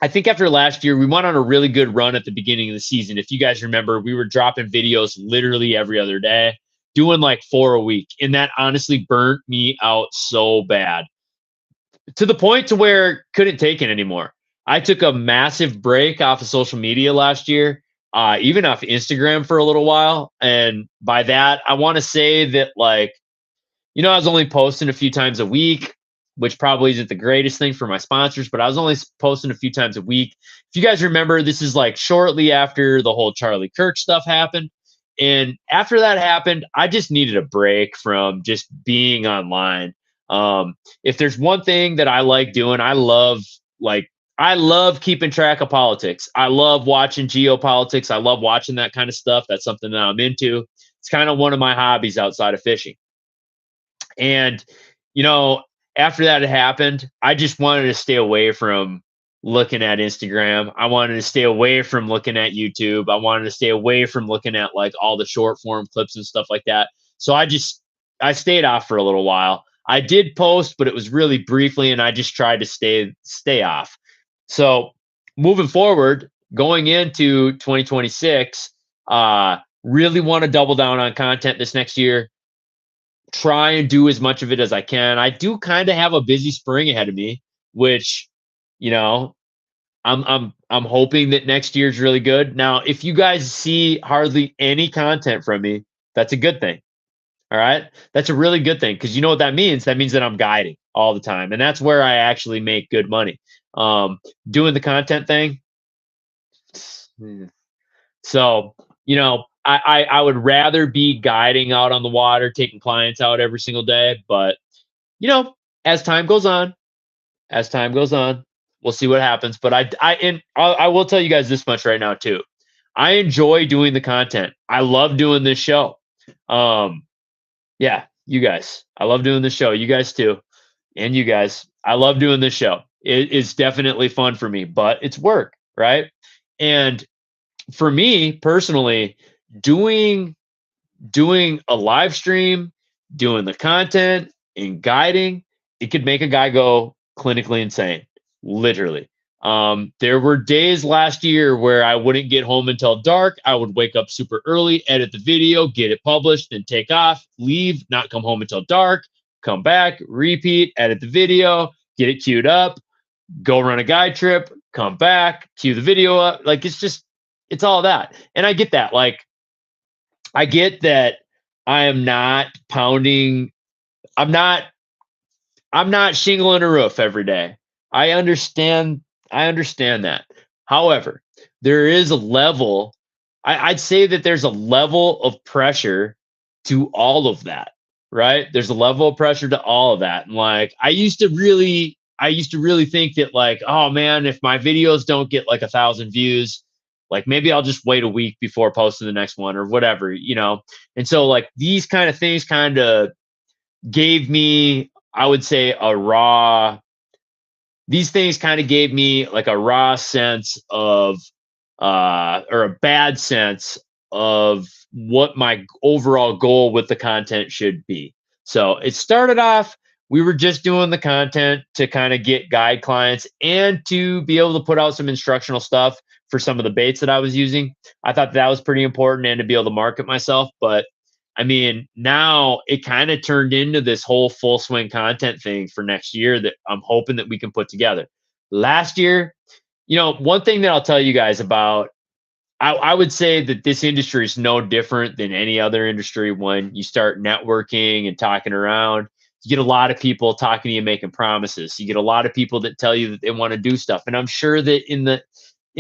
I think after last year, we went on a really good run at the beginning of the season. If you guys remember, we were dropping videos literally every other day, doing like 4 a week. And that honestly burnt me out so bad, to the point to where couldn't take it anymore. I took a massive break off of social media last year, even off Instagram for a little while. And by that, I want to say that, like, you know, I was only posting a few times a week, which probably isn't the greatest thing for my sponsors, but I was only posting a few times a week. If you guys remember, this is like shortly after the whole Charlie Kirk stuff happened. And after that happened, I just needed a break from just being online. If there's one thing that I like doing, I love keeping track of politics. I love watching geopolitics. I love watching that kind of stuff. That's something that I'm into. It's kind of one of my hobbies outside of fishing. And, you know, after that had happened, I just wanted to stay away from looking at Instagram. I wanted to stay away from looking at YouTube. I wanted to stay away from looking at like all the short form clips and stuff like that. So I stayed off for a little while. I did post, but it was really briefly, and I just tried to stay off. So moving forward, going into 2026, really want to double down on content this next year. Try and do as much of it as I can. I do kind of have a busy spring ahead of me, which, you know, I'm hoping that next year's really good. Now, if you guys see hardly any content from me, that's a good thing. All right. That's a really good thing, because you know what that means? That means that I'm guiding all the time. And that's where I actually make good money. Doing the content thing. So, you know, I would rather be guiding out on the water, taking clients out every single day. But, you know, as time goes on, we'll see what happens. But I will tell you guys this much right now too. I enjoy doing the content. I love doing this show. Yeah, You guys. I love doing the show. You guys too. And you guys. I love doing this show. It is definitely fun for me, but it's work, right? And for me personally, doing a live stream, doing the content and guiding, it could make a guy go clinically insane, literally. There were days last year where I wouldn't get home until dark. I would wake up super early, edit the video, get it published, then take off, leave, not come home until dark, come back, repeat, edit the video, get it queued up, go run a guide trip, come back, cue the video up. Like it's all that. And I get that. Like, I get that I am not pounding, I'm not shingling a roof every day. I understand that. However, there is a level, I'd say that there's a level of pressure to all of that, right? There's a level of pressure to all of that. And like, I used to really think that like, oh man, if my videos don't get like 1,000 views, like maybe I'll just wait a week before posting the next one or whatever, you know? And so like these kind of things kind of gave me, I would say, these things kind of gave me like a raw sense of, or a bad sense of what my overall goal with the content should be. So it started off, we were just doing the content to kind of get guide clients and to be able to put out some instructional stuff for some of the baits that I was using. I thought that was pretty important and to be able to market myself. But I mean, now it kind of turned into this whole full swing content thing for next year that I'm hoping that we can put together. Last year, you know, one thing that I'll tell you guys about, I would say that this industry is no different than any other industry. When you start networking and talking around, you get a lot of people talking to you, making promises. You get a lot of people that tell you that they want to do stuff. And I'm sure that in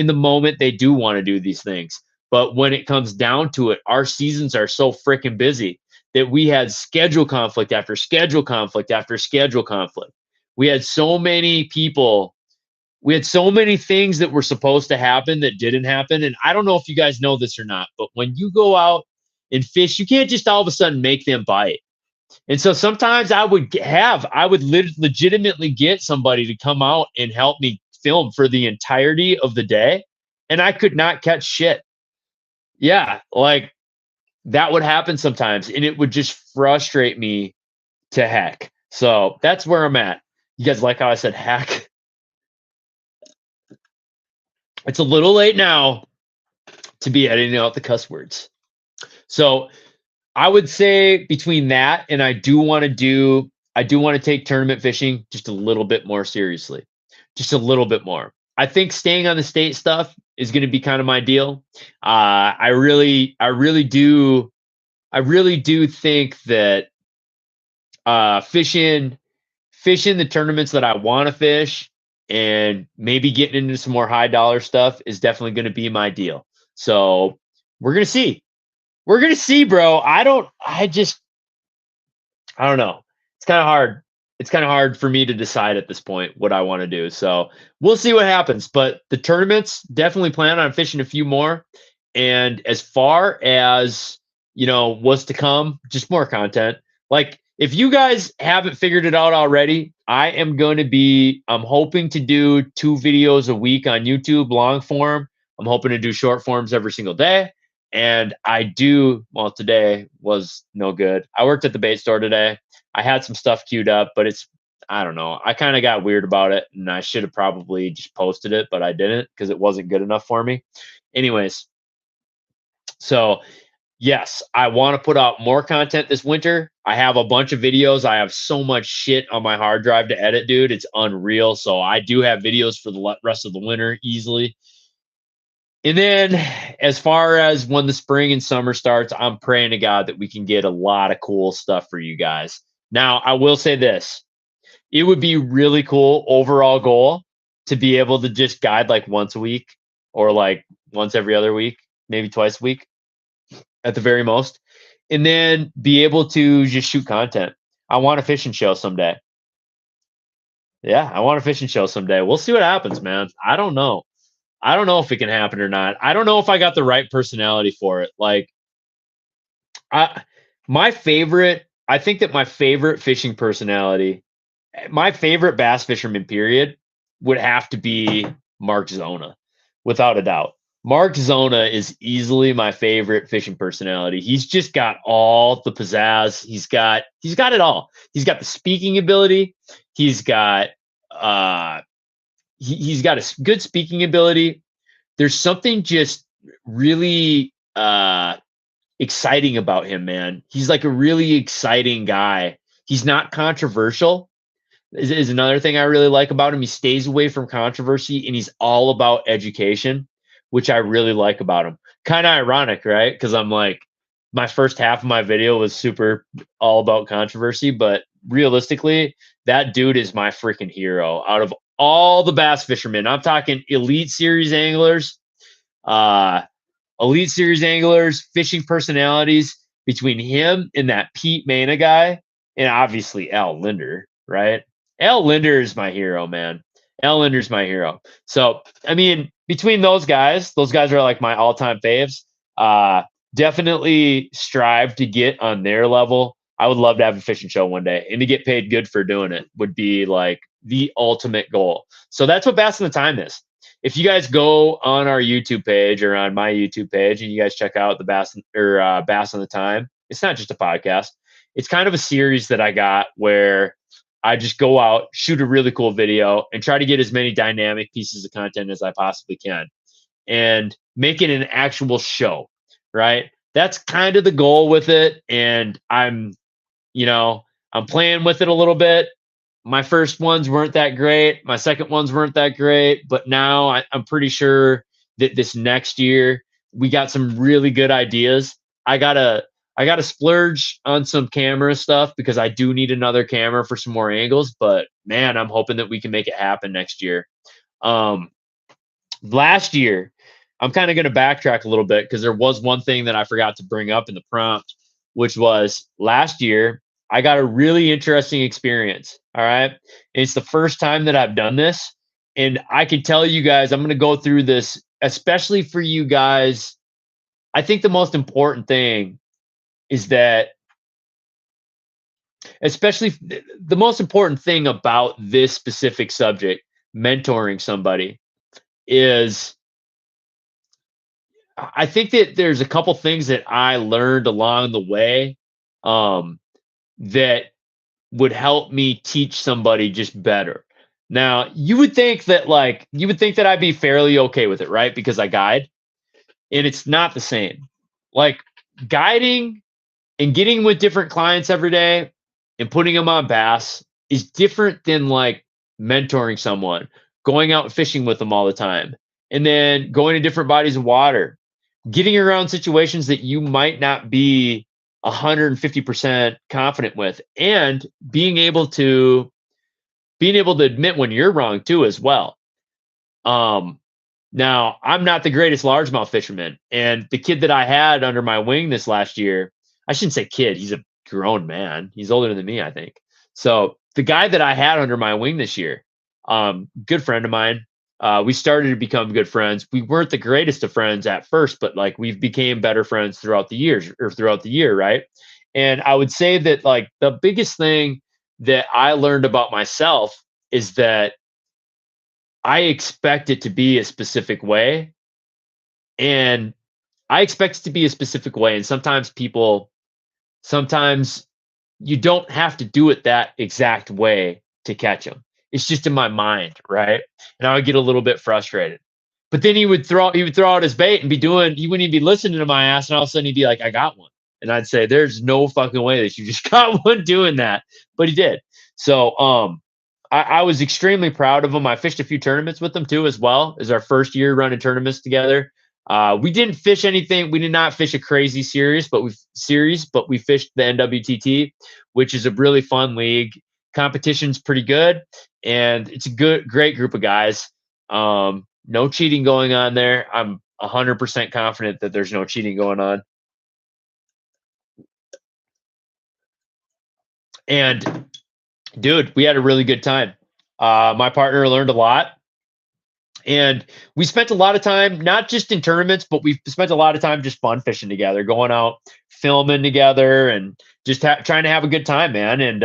the moment they do want to do these things. But when it comes down to it, our seasons are so freaking busy that we had schedule conflict after schedule conflict after schedule conflict. We had so many people, we had so many things that were supposed to happen that didn't happen. And I don't know if you guys know this or not, but when you go out and fish, you can't just all of a sudden make them bite. And so sometimes I would legitimately get somebody to come out and help me film for the entirety of the day, and I could not catch shit. Yeah, like that would happen sometimes, and it would just frustrate me to heck. So that's where I'm at. You guys like how I said heck? It's a little late now to be editing out the cuss words. So I would say between that and I do want to take tournament fishing just a little bit more seriously. Just a little bit more. I think staying on the state stuff is going to be kind of my deal. I really do think that fishing the tournaments that I want to fish and maybe getting into some more high dollar stuff is definitely going to be my deal. So we're going to see. We're going to see, bro. I don't know. It's kind of hard. It's kind of hard for me to decide at this point what I want to do. So we'll see what happens. But the tournaments, definitely plan on fishing a few more. And as far as, you know, what's to come, just more content. Like if you guys haven't figured it out already, I'm hoping to do 2 videos a week on YouTube, long form. I'm hoping to do short forms every single day. And today was no good. I worked at the bait store today. I had some stuff queued up, but I don't know. I kind of got weird about it, and I should have probably just posted it, but I didn't because it wasn't good enough for me. Anyways, so yes, I want to put out more content this winter. I have a bunch of videos. I have so much shit on my hard drive to edit, dude. It's unreal. So I do have videos for the rest of the winter easily. And then as far as when the spring and summer starts, I'm praying to God that we can get a lot of cool stuff for you guys. Now, I will say this. It would be really cool overall goal to be able to just guide like once a week or like once every other week, maybe twice a week at the very most. And then be able to just shoot content. I want a fishing show someday. Yeah, I want a fishing show someday. We'll see what happens, man. I don't know if it can happen or not. I don't know if I got the right personality for it. Like, my favorite I think that my favorite fishing personality, my favorite bass fisherman, period, would have to be Mark Zona, without a doubt. Mark Zona is easily my favorite fishing personality. He's just got all the pizzazz. He's got it all. He's got the speaking ability. He's got he's got a good speaking ability. There's something just really exciting about him, man. He's like a really exciting guy. He's not controversial. Is another thing I really like about him. He stays away from controversy and he's all about education, which I really like about him. Kind of ironic, right? Because I'm like, my first half of my video was super all about controversy, but realistically, that dude is my freaking hero out of all the bass fishermen. I'm talking elite series anglers, uh, fishing personalities. Between him and that Pete Mena guy, and obviously Al Linder, right? Al Linder is my hero, man. Al Linder's my hero. So, I mean, between those guys are like my all-time faves. Definitely strive to get on their level. I would love to have a fishing show one day, and to get paid good for doing it would be like the ultimate goal. So that's what Bass in the Time is. If you guys go on our YouTube page or on my YouTube page and you guys check out the Bass on the Time, it's not just a podcast. It's kind of a series that I got where I just go out, shoot a really cool video, and try to get as many dynamic pieces of content as I possibly can and make it an actual show, right? That's kind of the goal with it. And I'm playing with it a little bit. My first ones weren't that great. My second ones weren't that great. But now I'm pretty sure that this next year we got some really good ideas. I gotta splurge on some camera stuff because I do need another camera for some more angles. But man, I'm hoping that we can make it happen next year. Last year, I'm kind of going to backtrack a little bit because there was one thing that I forgot to bring up in the prompt, which was last year I got a really interesting experience. All right. It's the first time that I've done this. And I can tell you guys, I'm going to go through this, especially for you guys. I think the most important thing is that, especially the most important thing about this specific subject, mentoring somebody, is I think that there's a couple things that I learned along the way that would help me teach somebody just better. Now, you would think that I'd be fairly okay with it, right? Because I guide, and it's not the same. Like guiding and getting with different clients every day and putting them on bass is different than like mentoring someone, going out and fishing with them all the time, and then going to different bodies of water, getting around situations that you might not be 150% confident with, and being able to admit when you're wrong too as well. Now I'm not the greatest largemouth fisherman, and the kid that I had under my wing this last year, I shouldn't say kid, he's a grown man. He's older than me, I think. So the guy that I had under my wing this year, good friend of mine, we started to become good friends. We weren't the greatest of friends at first, but like we've became better friends throughout the year, right? And I would say that like the biggest thing that I learned about myself is that I expect it to be a specific way, and I expect it to be a specific way. And sometimes you don't have to do it that exact way to catch them. It's just in my mind, right? And I would get a little bit frustrated. But then he would throw out his bait and he wouldn't even be listening to my ass, and all of a sudden he'd be like, I got one. And I'd say, there's no fucking way that you just got one doing that. But he did. So I was extremely proud of him. I fished a few tournaments with him too, as well. As our first year running tournaments together. We didn't fish anything. We did not fish a crazy series, but we fished the NWTT, which is a really fun league. Competition's pretty good, and it's a great group of guys. No cheating going on there. I'm 100% confident that there's no cheating going on. And dude, we had a really good time. My partner learned a lot. And we spent a lot of time, not just in tournaments, but we spent a lot of time just fun fishing together, going out, filming together, and just trying to have a good time, man. And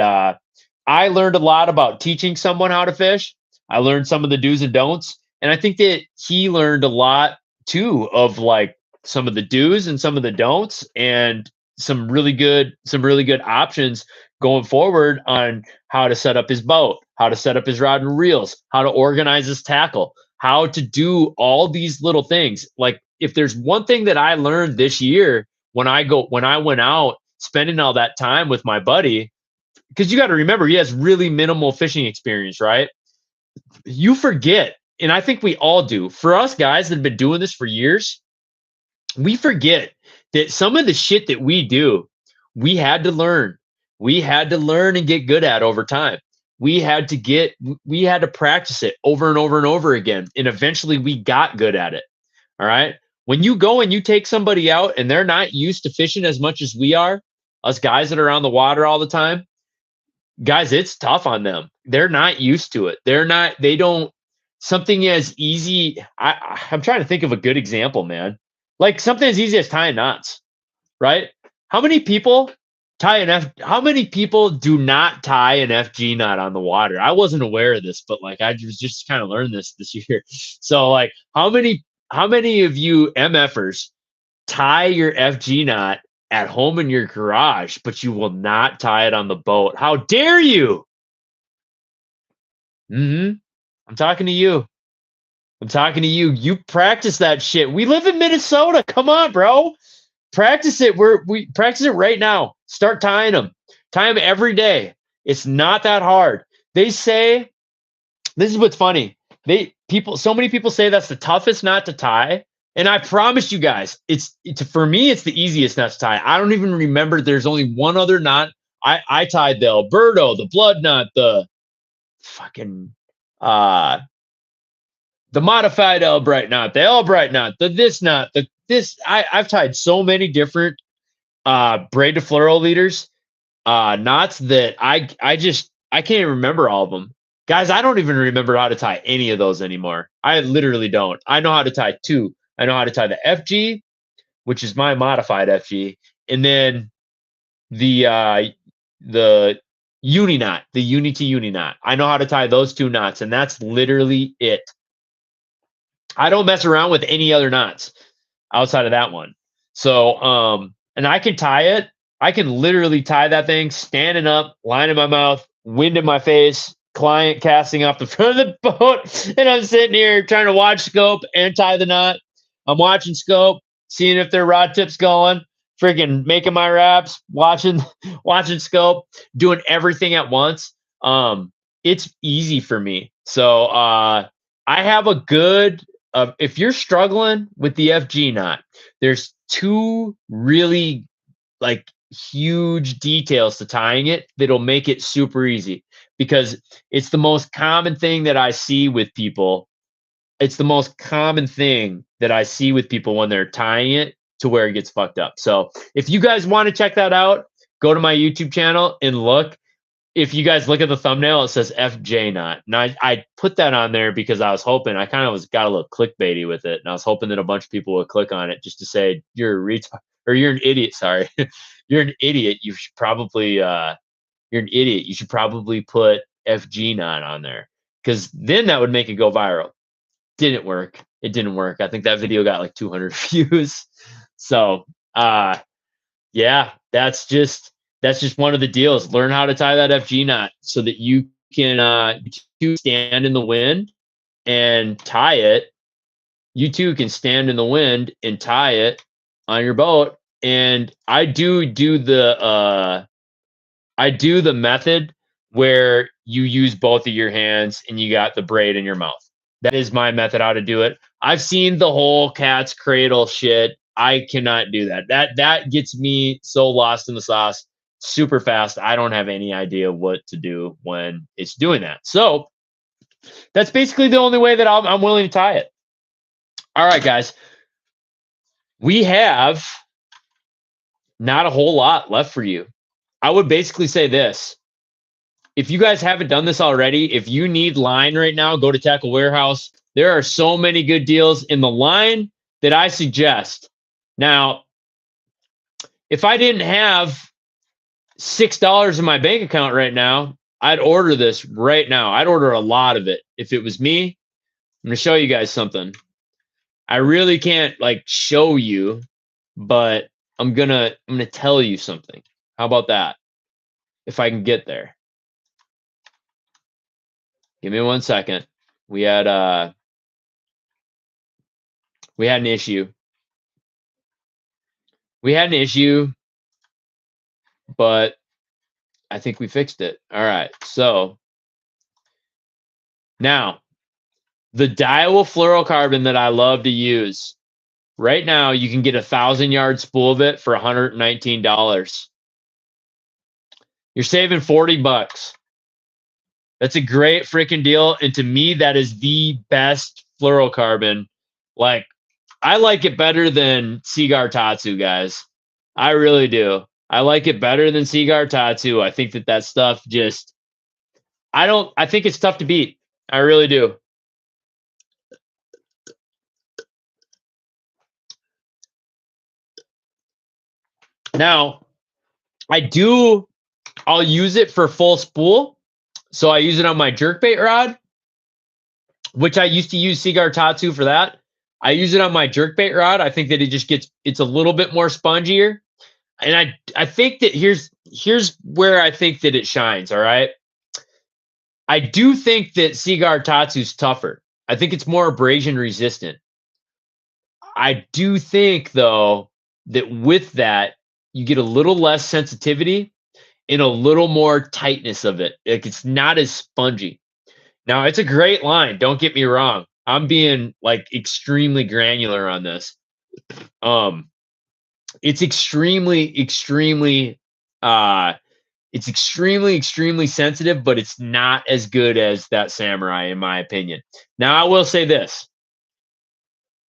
I learned a lot about teaching someone how to fish. I learned some of the do's and don'ts. And I think that he learned a lot too of like some of the do's and some of the don'ts, and some really good options going forward on how to set up his boat, how to set up his rod and reels, how to organize his tackle, how to do all these little things. Like, if there's one thing that I learned this year when I went out spending all that time with my buddy, because you got to remember, he has really minimal fishing experience, right? You forget, and I think we all do. For us guys that have been doing this for years, we forget that some of the shit that we do, we had to learn. We had to learn and get good at over time. We had to practice it over and over and over again. And eventually we got good at it. All right. When you go and you take somebody out and they're not used to fishing as much as we are, us guys that are on the water all the time, guys, it's tough on them. They're not used to it. They don't, something as easy. I'm trying to think of a good example, man. Like something as easy as tying knots, right? How many people how many people do not tie an FG knot on the water? I wasn't aware of this, but like I was just kind of learned this year. So like how many of you MFers tie your FG knot at home in your garage, but you will not tie it on the boat? How dare you? I'm talking to you. I'm talking to you. You practice that shit. We live in Minnesota. Come on, bro. Practice it. We practice it right now. Start tying them. Tie them every day. It's not that hard. They say, this is what's funny. So many people say that's the toughest knot to tie. And I promise you guys, it's for me, it's the easiest knot to tie. I don't even remember. There's only one other knot. I tied the Alberto, the blood knot, the fucking the modified Albright knot, the Albright knot, the this knot, the this. I've tied so many different braid to fluoro leaders knots that I can't even remember all of them. Guys, I don't even remember how to tie any of those anymore. I literally don't. I know how to tie two. I know how to tie the FG, which is my modified FG, and then the uni knot, the uni to uni knot. I know how to tie those two knots, and that's literally it. I don't mess around with any other knots outside of that one. So, and I can tie it. I can literally tie that thing standing up, line in my mouth, wind in my face, client casting off the front of the boat, and I'm sitting here trying to watch scope and tie the knot. I'm watching scope, seeing if their rod tip's going, freaking making my wraps, watching scope, doing everything at once. It's easy for me. So I have a good, if you're struggling with the FG knot, there's two really like huge details to tying it that'll make it super easy, because it's the most common thing that I see with people. It's the most common thing that I see with people when they're tying it to where it gets fucked up. So if you guys want to check that out, go to my YouTube channel and look. If you guys look at the thumbnail, it says FJ knot. And I put that on there because I was hoping, I kind of got a little clickbaity with it. And I was hoping that a bunch of people would click on it just to say, you're a retard, or you're an idiot. Sorry. You're an idiot. You should probably, you're an idiot. You should probably put FG knot on there, because then that would make it go viral. Didn't work. It didn't work. I think that video got like 200 views. So, yeah, that's just one of the deals. Learn how to tie that FG knot so that you can stand in the wind and tie it. You too can stand in the wind and tie it on your boat. And I do the method where you use both of your hands and you got the braid in your mouth. That is my method how to do it. I've seen the whole cat's cradle shit. I cannot do that. That gets me so lost in the sauce super fast. I don't have any idea what to do when it's doing that. So that's basically the only way that I'm willing to tie it. All right, guys. We have not a whole lot left for you. I would basically say this. If you guys haven't done this already, if you need line right now, go to Tackle Warehouse, There are so many good deals in the line that I suggest. Now, if I didn't have $6 in my bank account right now, I'd order this right now. I'd order a lot of it. If it was me, I'm going to show you guys something. I really can't like show you, but I'm going to tell you something. How about that? If I can get there. Give me 1 second. We had an issue. We had an issue, but I think we fixed it. All right. So now the Daiwa fluorocarbon that I love to use right now, you can get 1,000-yard spool of it for $119. You're saving $40. That's a great freaking deal. And to me, that is the best fluorocarbon. Like, I like it better than Seagar Tatsu, guys. I really do. I like it better than Seagar Tatsu. I think that stuff just, I think it's tough to beat. I really do. Now, I'll use it for full spool. So I use it on my jerkbait rod, which I used to use Seagar Tatsu for that. I use it on my jerkbait rod. I think that it's a little bit more spongier. And I think that here's where I think that it shines, all right? I do think that Seagar Tatsu's tougher. I think it's more abrasion resistant. I do think, though, that with that, you get a little less sensitivity and a little more tightness of it. Like, it's not as spongy. Now, it's a great line. Don't get me wrong. I'm being like extremely granular on this. It's extremely sensitive, but it's not as good as that Samurai, in my opinion. Now, I will say this.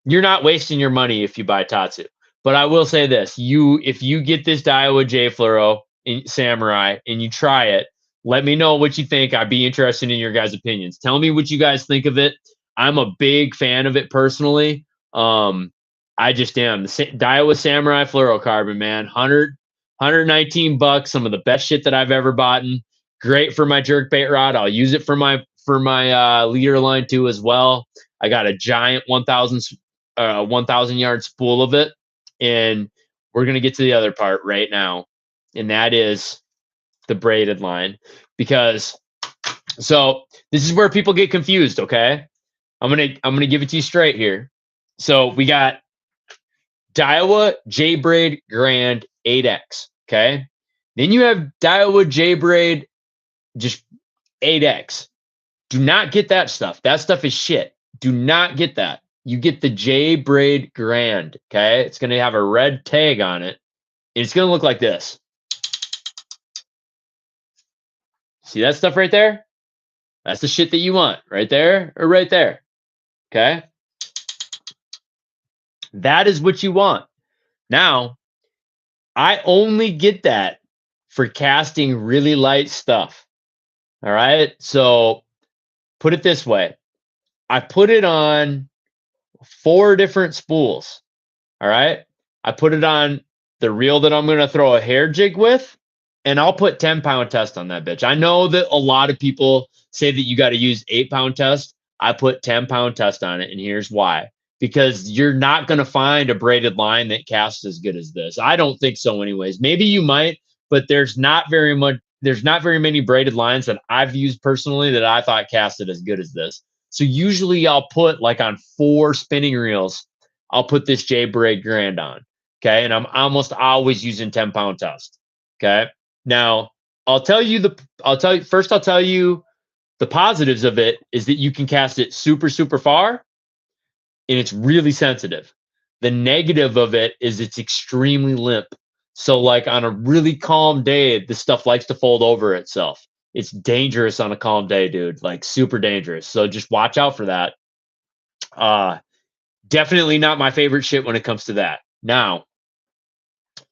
You're not wasting your money if you buy Tatsu. But I will say this. If you get this Daiwa J Fluoro Samurai and you try it, let me know what you think. I'd be interested in your guys' opinions. Tell me what you guys think of it. I'm a big fan of it personally. I just am. The Daiwa Samurai fluorocarbon, man. $119. Some of the best shit that I've ever bought. Great for my jerkbait rod. I'll use it for my leader line too as well. I got a giant 1,000-yard spool of it, and we're gonna get to the other part right now, and that is the braided line. Because so this is where people get confused. Okay, I'm gonna give it to you straight here. So we got Daiwa J-Braid Grand 8X. Okay, then you have Daiwa J-Braid just 8X. Do not get that stuff. That stuff is shit. Do not get that. You get the J-Braid Grand. Okay, it's gonna have a red tag on it. It's gonna look like this. See that stuff right there? That's the shit that you want right there or right there. Okay. That is what you want. Now, I only get that for casting really light stuff. All right. So put it this way. I put it on 4 different spools. All right. I put it on the reel that I'm going to throw a hair jig with, and I'll put 10-pound test on that bitch. I know that a lot of people say that you got to use 8-pound test. I put 10-pound test on it, and here's why. Because you're not going to find a braided line that casts as good as this. I don't think so anyways. Maybe you might, but there's not very many braided lines that I've used personally that I thought casted as good as this. So usually I'll put, like, on 4 spinning reels, I'll put this J-Braid Grand on. Okay. And I'm almost always using 10-pound test. Okay. Now I'll tell you the positives of it is that you can cast it super, super far, and it's really sensitive. The negative of it is it's extremely limp. So, like, on a really calm day, this stuff likes to fold over itself. It's dangerous on a calm day, dude. Like, super dangerous. So just watch out for that. Definitely not my favorite shit when it comes to that. Now,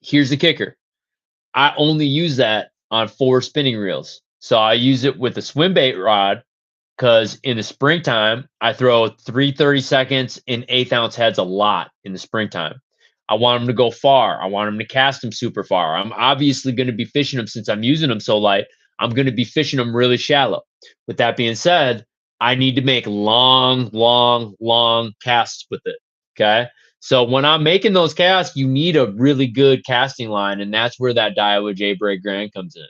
here's the kicker. I only use that on 4 spinning reels. So I use it with a swim bait rod, because in the springtime, I throw 3 30-seconds in 1/8 ounce heads a lot in the springtime. I want them to go far. I want them to cast them super far. I'm obviously going to be fishing them since I'm using them so light. I'm going to be fishing them really shallow. With that being said, I need to make long, long, long casts with it. Okay. So when I'm making those casts, you need a really good casting line, and that's where that Daiwa J-Braid Grand comes in.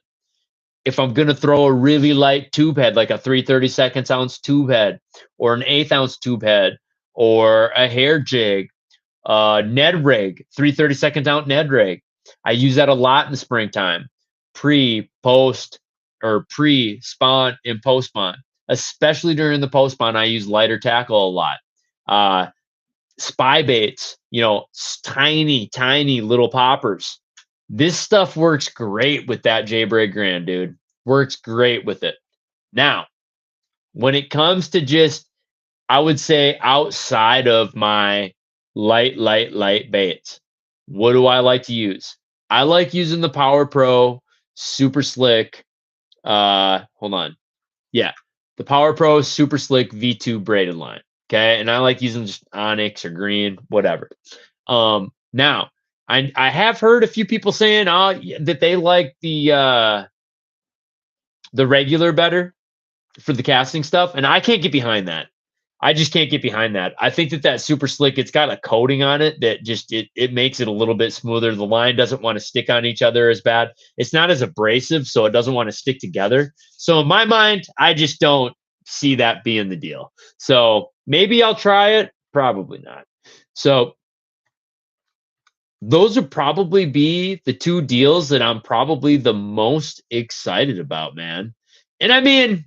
If I'm going to throw a really light tube head, like a 3 30-second ounce tube head, or an 1/8 ounce tube head, or a hair jig, Ned rig, 3 30-second ounce Ned rig, I use that a lot in the springtime, pre, post, or pre spawn and post spawn. Especially during the post spawn, I use lighter tackle a lot. Spy baits, tiny, tiny little poppers. This stuff works great with that J-Braid Grand, dude. Works great with it. Now, when it comes to just, I would say outside of my light baits, what do I like to use? I like using the Power Pro Super Slick. Hold on. Yeah, the Power Pro Super Slick V2 braided line. Okay, and I like using just onyx or green, whatever. Now I have heard a few people saying that they like the regular better for the casting stuff, and I can't get behind that. I just can't get behind that. I think that super slick, it's got a coating on it that just it makes it a little bit smoother. The line doesn't want to stick on each other as bad. It's not as abrasive, so it doesn't want to stick together. So in my mind, I just don't see that being the deal. So maybe I'll try it, probably not. So those would probably be the two deals that I'm probably the most excited about, man. And I mean,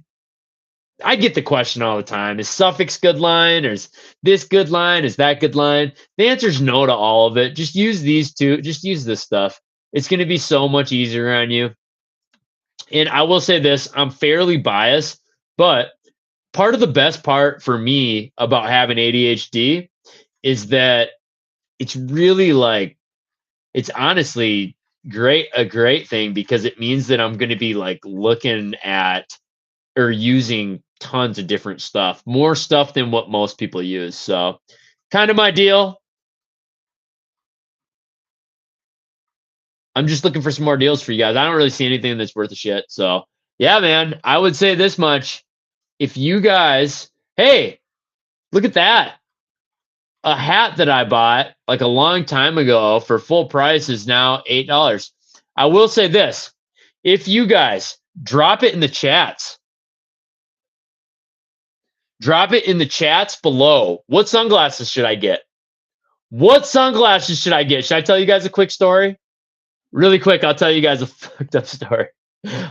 I get the question all the time. Is Suffix good line? Or is this good line? Is that good line? The answer is no to all of it. Just use these two. Just use this stuff. It's going to be so much easier on you. And I will say this, I'm fairly biased, but part of the best part for me about having ADHD is that it's really like, it's honestly a great thing, because it means that I'm going to be like looking at or using tons of different stuff, more stuff than what most people use. So kind of my deal. I'm just looking for some more deals for you guys. I don't really see anything that's worth a shit. So yeah, man, I would say this much. If you guys, hey, look at that. A hat that I bought like a long time ago for full price is now $8. I will say this. If you guys drop it in the chats, drop it in the chats below. What sunglasses should I get? What sunglasses should I get? Should I tell you guys a quick story? Really quick, I'll tell you guys a fucked up story.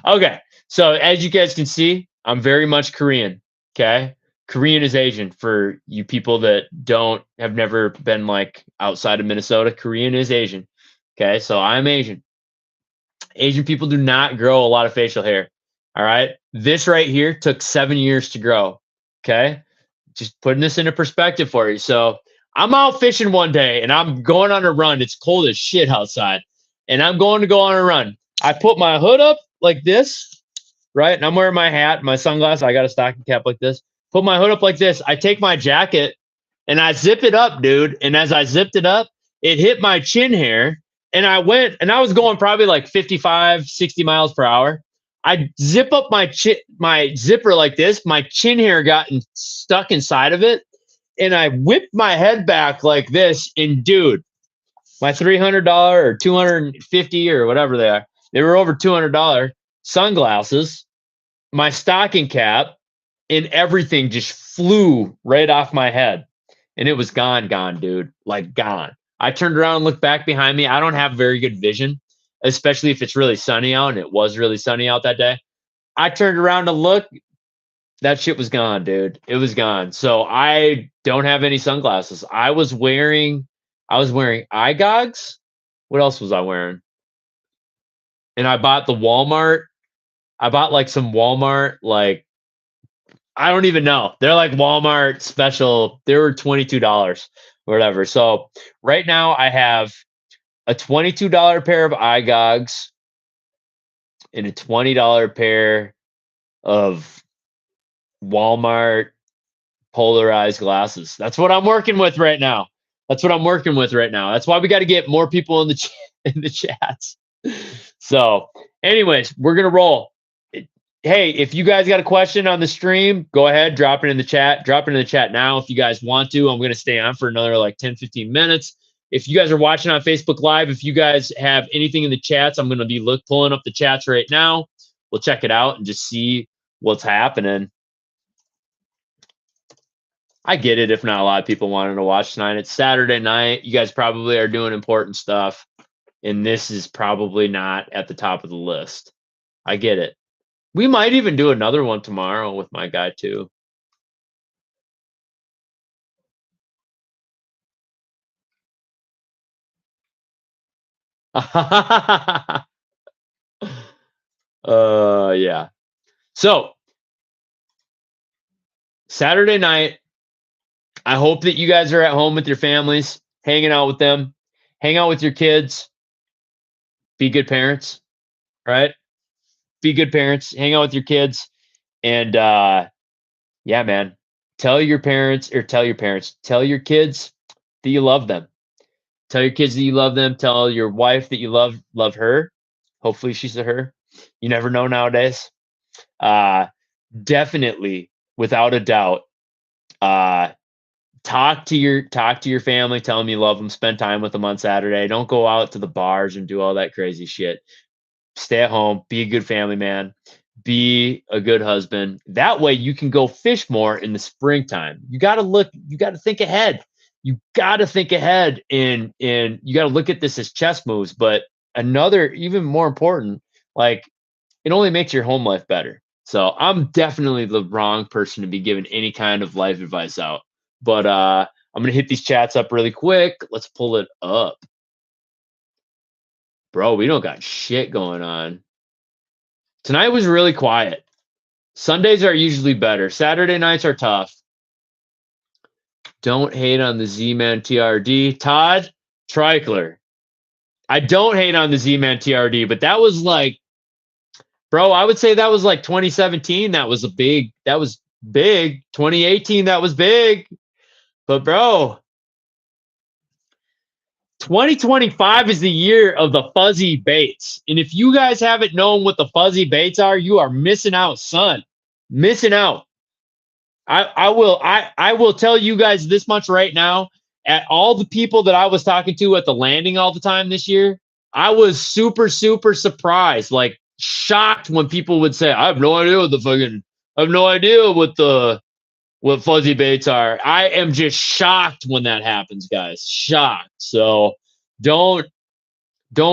Okay, so as you guys can see, I'm very much Korean, okay? Korean is Asian for you people that have never been like outside of Minnesota. Korean is Asian, okay? So I'm Asian. Asian people do not grow a lot of facial hair, all right? This right here took 7 years to grow, okay? Just putting this into perspective for you. So I'm out fishing one day and I'm going on a run. It's cold as shit outside. And I'm going to go on a run. I put my hood up like this, right? And I'm wearing my hat, my sunglasses. I got a stocking cap like this. Put my hood up like this. I take my jacket and I zip it up, dude. And as I zipped it up, it hit my chin hair. And I was going probably like 55, 60 miles per hour. I zip up my zipper like this. My chin hair got stuck inside of it. And I whipped my head back like this. And dude, my $300 or $250 or whatever they were over $200 sunglasses, my stocking cap, and everything just flew right off my head. And it was gone, dude. Like gone. I turned around and looked back behind me. I don't have very good vision, especially if it's really sunny out, and it was really sunny out that day. I turned around to look. That shit was gone, dude. It was gone. So I don't have any sunglasses. I was wearing eye gogs. What else was I wearing? And I bought like some Walmart, like, I don't even know. They're like Walmart special. They were $22 or whatever. So right now I have a $22 pair of eye gogs and a $20 pair of Walmart polarized glasses. That's what I'm working with right now. That's what I'm working with right now. That's why we got to get more people in the in the chats. So, anyways, we're gonna roll. Hey, if you guys got a question on the stream, go ahead, drop it in the chat. Drop it in the chat now if you guys want to. I'm gonna stay on for another like 10, 15 minutes. If you guys are watching on Facebook Live, if you guys have anything in the chats, I'm gonna be pulling up the chats right now. We'll check it out and just see what's happening. I get it if not a lot of people wanted to watch tonight. It's Saturday night. You guys probably are doing important stuff, and this is probably not at the top of the list. I get it. We might even do another one tomorrow with my guy too. Yeah. So Saturday night, I hope that you guys are at home with your families, hanging out with them, hang out with your kids, be good parents, right? Be good parents, hang out with your kids, and yeah, man, tell your kids that you love them. Tell your kids that you love them. Tell your wife that you love her. Hopefully she's a her. You never know nowadays. Definitely, without a doubt, talk to your family. Tell them you love them. Spend time with them on Saturday. Don't go out to the bars and do all that crazy shit. Stay at home. Be a good family man. Be a good husband. That way you can go fish more in the springtime. You got to think ahead. You got to think ahead, and you got to look at this as chess moves. But another, even more important, like, it only makes your home life better. So I'm definitely the wrong person to be giving any kind of life advice out. But I'm gonna hit these chats up really quick. Let's pull it up. Bro, we don't got shit going on. Tonight was really quiet. Sundays are usually better. Saturday nights are tough. Don't hate on the Z-Man TRD. Todd Treichler. I don't hate on the Z-Man TRD, but that was like, bro, I would say that was like 2017. That was big. 2018, that was big. But bro, 2025 is the year of the fuzzy baits. And if you guys haven't known what the fuzzy baits are, you are missing out, son. Missing out. I will tell you guys this much right now. At all the people that I was talking to at the landing all the time this year, I was super, super surprised, like shocked when people would say, I have no idea what fuzzy baits are. I am just shocked when that happens, guys. Shocked. So don't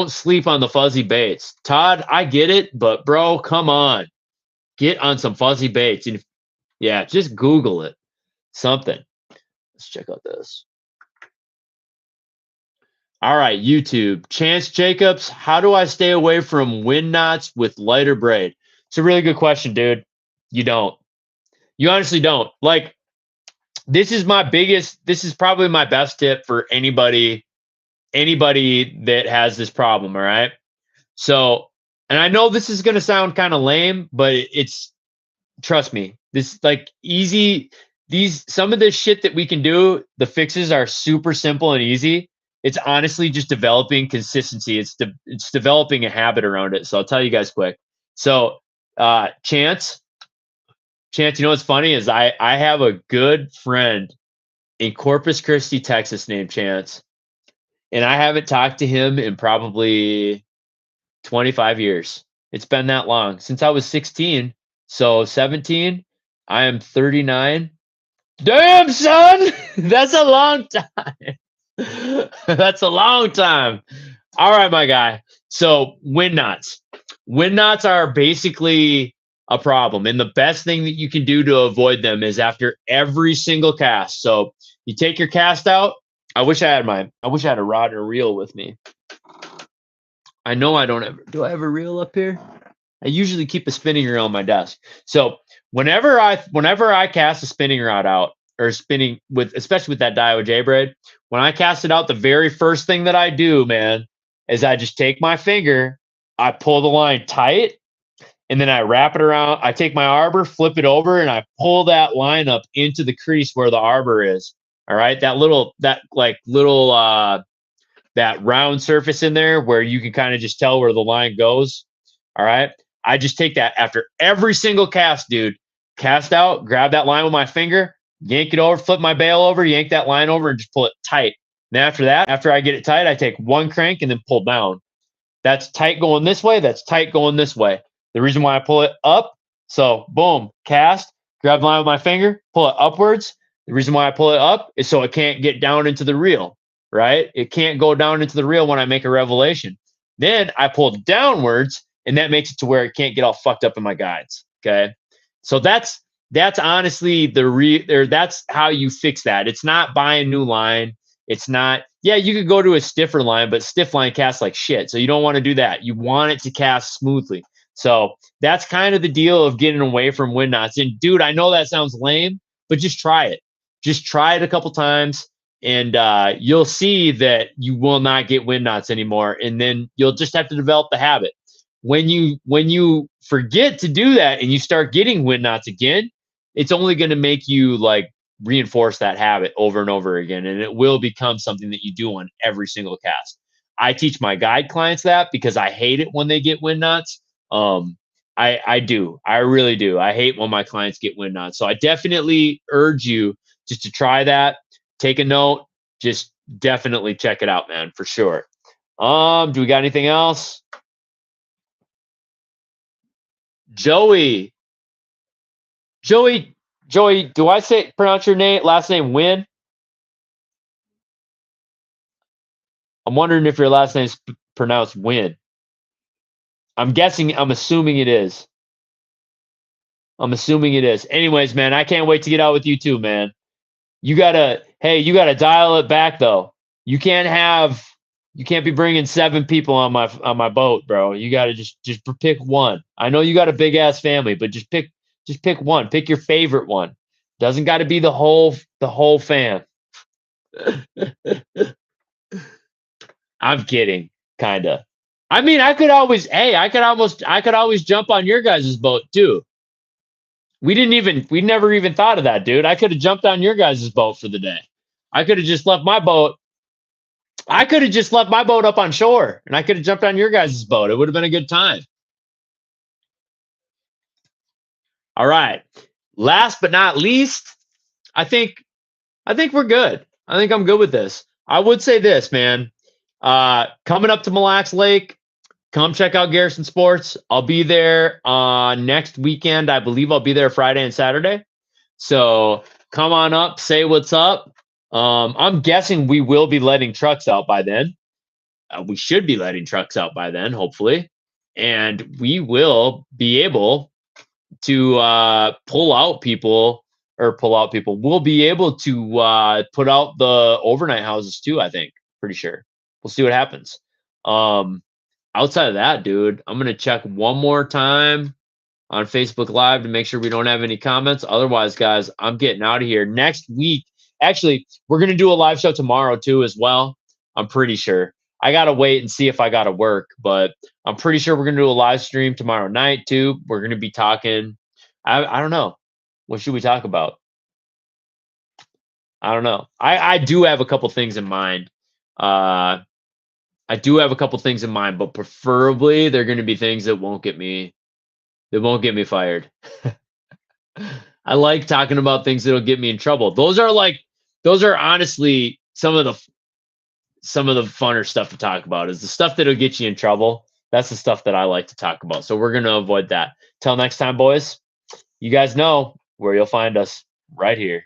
sleep on the fuzzy baits. Todd, I get it, but bro, come on. Get on some fuzzy baits. And yeah, just Google it. Something. Let's check out this. All right, YouTube. Chance Jacobs, how do I stay away from wind knots with lighter braid? It's a really good question, dude. You don't. You honestly don't. Like, this is probably my best tip for anybody that has this problem, all right? So, and I know this is going to sound kind of lame, but trust me, this like easy. Some of this shit that we can do, the fixes are super simple and easy. It's honestly just developing consistency. It's developing a habit around it. So I'll tell you guys quick. So, Chance, you know what's funny is I have a good friend in Corpus Christi, Texas named Chance, and I haven't talked to him in probably 25 years. It's been that long since I was 16. So 17, I am 39. Damn, son, that's a long time. That's a long time. All right, my guy. So wind knots. Wind knots are basically a problem. And the best thing that you can do to avoid them is after every single cast. So you take your cast out. I wish I had a rod and a reel with me. I know I don't ever. Do I have a reel up here? I usually keep a spinning reel on my desk. So whenever I cast a spinning rod out, or spinning especially with that Daiwa J braid, when I cast it out, the very first thing that I do, man, is I just take my finger, I pull the line tight, and then I wrap it around. I take my arbor, flip it over, and I pull that line up into the crease where the arbor is. All right, that round surface in there where you can kind of just tell where the line goes. All right, I just take that after every single cast, dude. Cast out, grab that line with my finger, yank it over, flip my bail over, yank that line over, and just pull it tight. And after that, after I get it tight, I take one crank and then pull down. That's tight going this way. That's tight going this way. The reason why I pull it up, so boom, cast, grab the line with my finger, pull it upwards. The reason why I pull it up is so it can't get down into the reel, right? It can't go down into the reel when I make a revelation. Then I pull downwards, and that makes it to where it can't get all fucked up in my guides. Okay. So that's honestly that's how you fix that. It's not buying new line. It's not, yeah, you could go to a stiffer line, but stiff line casts like shit. So you don't want to do that. You want it to cast smoothly. So that's kind of the deal of getting away from wind knots. And dude, I know that sounds lame, but just try it. Just try it a couple times, and you'll see that you will not get wind knots anymore. And then you'll just have to develop the habit. When you forget to do that and you start getting wind knots again, it's only going to make you like reinforce that habit over and over again, and it will become something that you do on every single cast. I teach my guide clients that because I hate it when they get wind knots. I do. I really do. I hate when my clients get wind knots. So I definitely urge you just to try that. Take a note. Just definitely check it out, man, for sure. Do we got anything else? Joey, do I pronounce your last name Win? I'm wondering if your last name's pronounced Win. I'm assuming it is. Anyways, man, I can't wait to get out with you too, man. You gotta dial it back though. You can't be bringing 7 people on my boat, bro. You gotta just pick one. I know you got a big ass family, but just pick one. Pick your favorite one. Doesn't got to be the whole fam. I'm kidding, kinda. I mean, I could always jump on your guys' boat too. We never even thought of that, dude. I could have jumped on your guys' boat for the day. I could have just left my boat up on shore, and I could have jumped on your guys' boat. It would have been a good time. All right. Last but not least, I think we're good. I think I'm good with this. I would say this, man. Coming up to Mille Lacs Lake, come check out Garrison Sports. I'll be there next weekend. I believe I'll be there Friday and Saturday. So come on up, say what's up. I'm guessing we will be letting trucks out by then. We should be letting trucks out by then, hopefully. And we will be able to pull out people. We'll be able to put out the overnight houses too, I think. Pretty sure. We'll see what happens. Outside of that, dude, I'm going to check one more time on Facebook Live to make sure we don't have any comments. Otherwise, guys, I'm getting out of here. Next week, actually, we're going to do a live show tomorrow too as well. I'm pretty sure. I got to wait and see if I got to work, but I'm pretty sure we're going to do a live stream tomorrow night too. We're going to be talking. I don't know. What should we talk about? I don't know. I do have a couple things in mind. But preferably they're going to be things that won't get me fired. I like talking about things that'll get me in trouble. Those are honestly some of the funner stuff to talk about. Is the stuff that'll get you in trouble. That's the stuff that I like to talk about. So we're going to avoid that. Till next time, boys. You guys know where you'll find us, right here.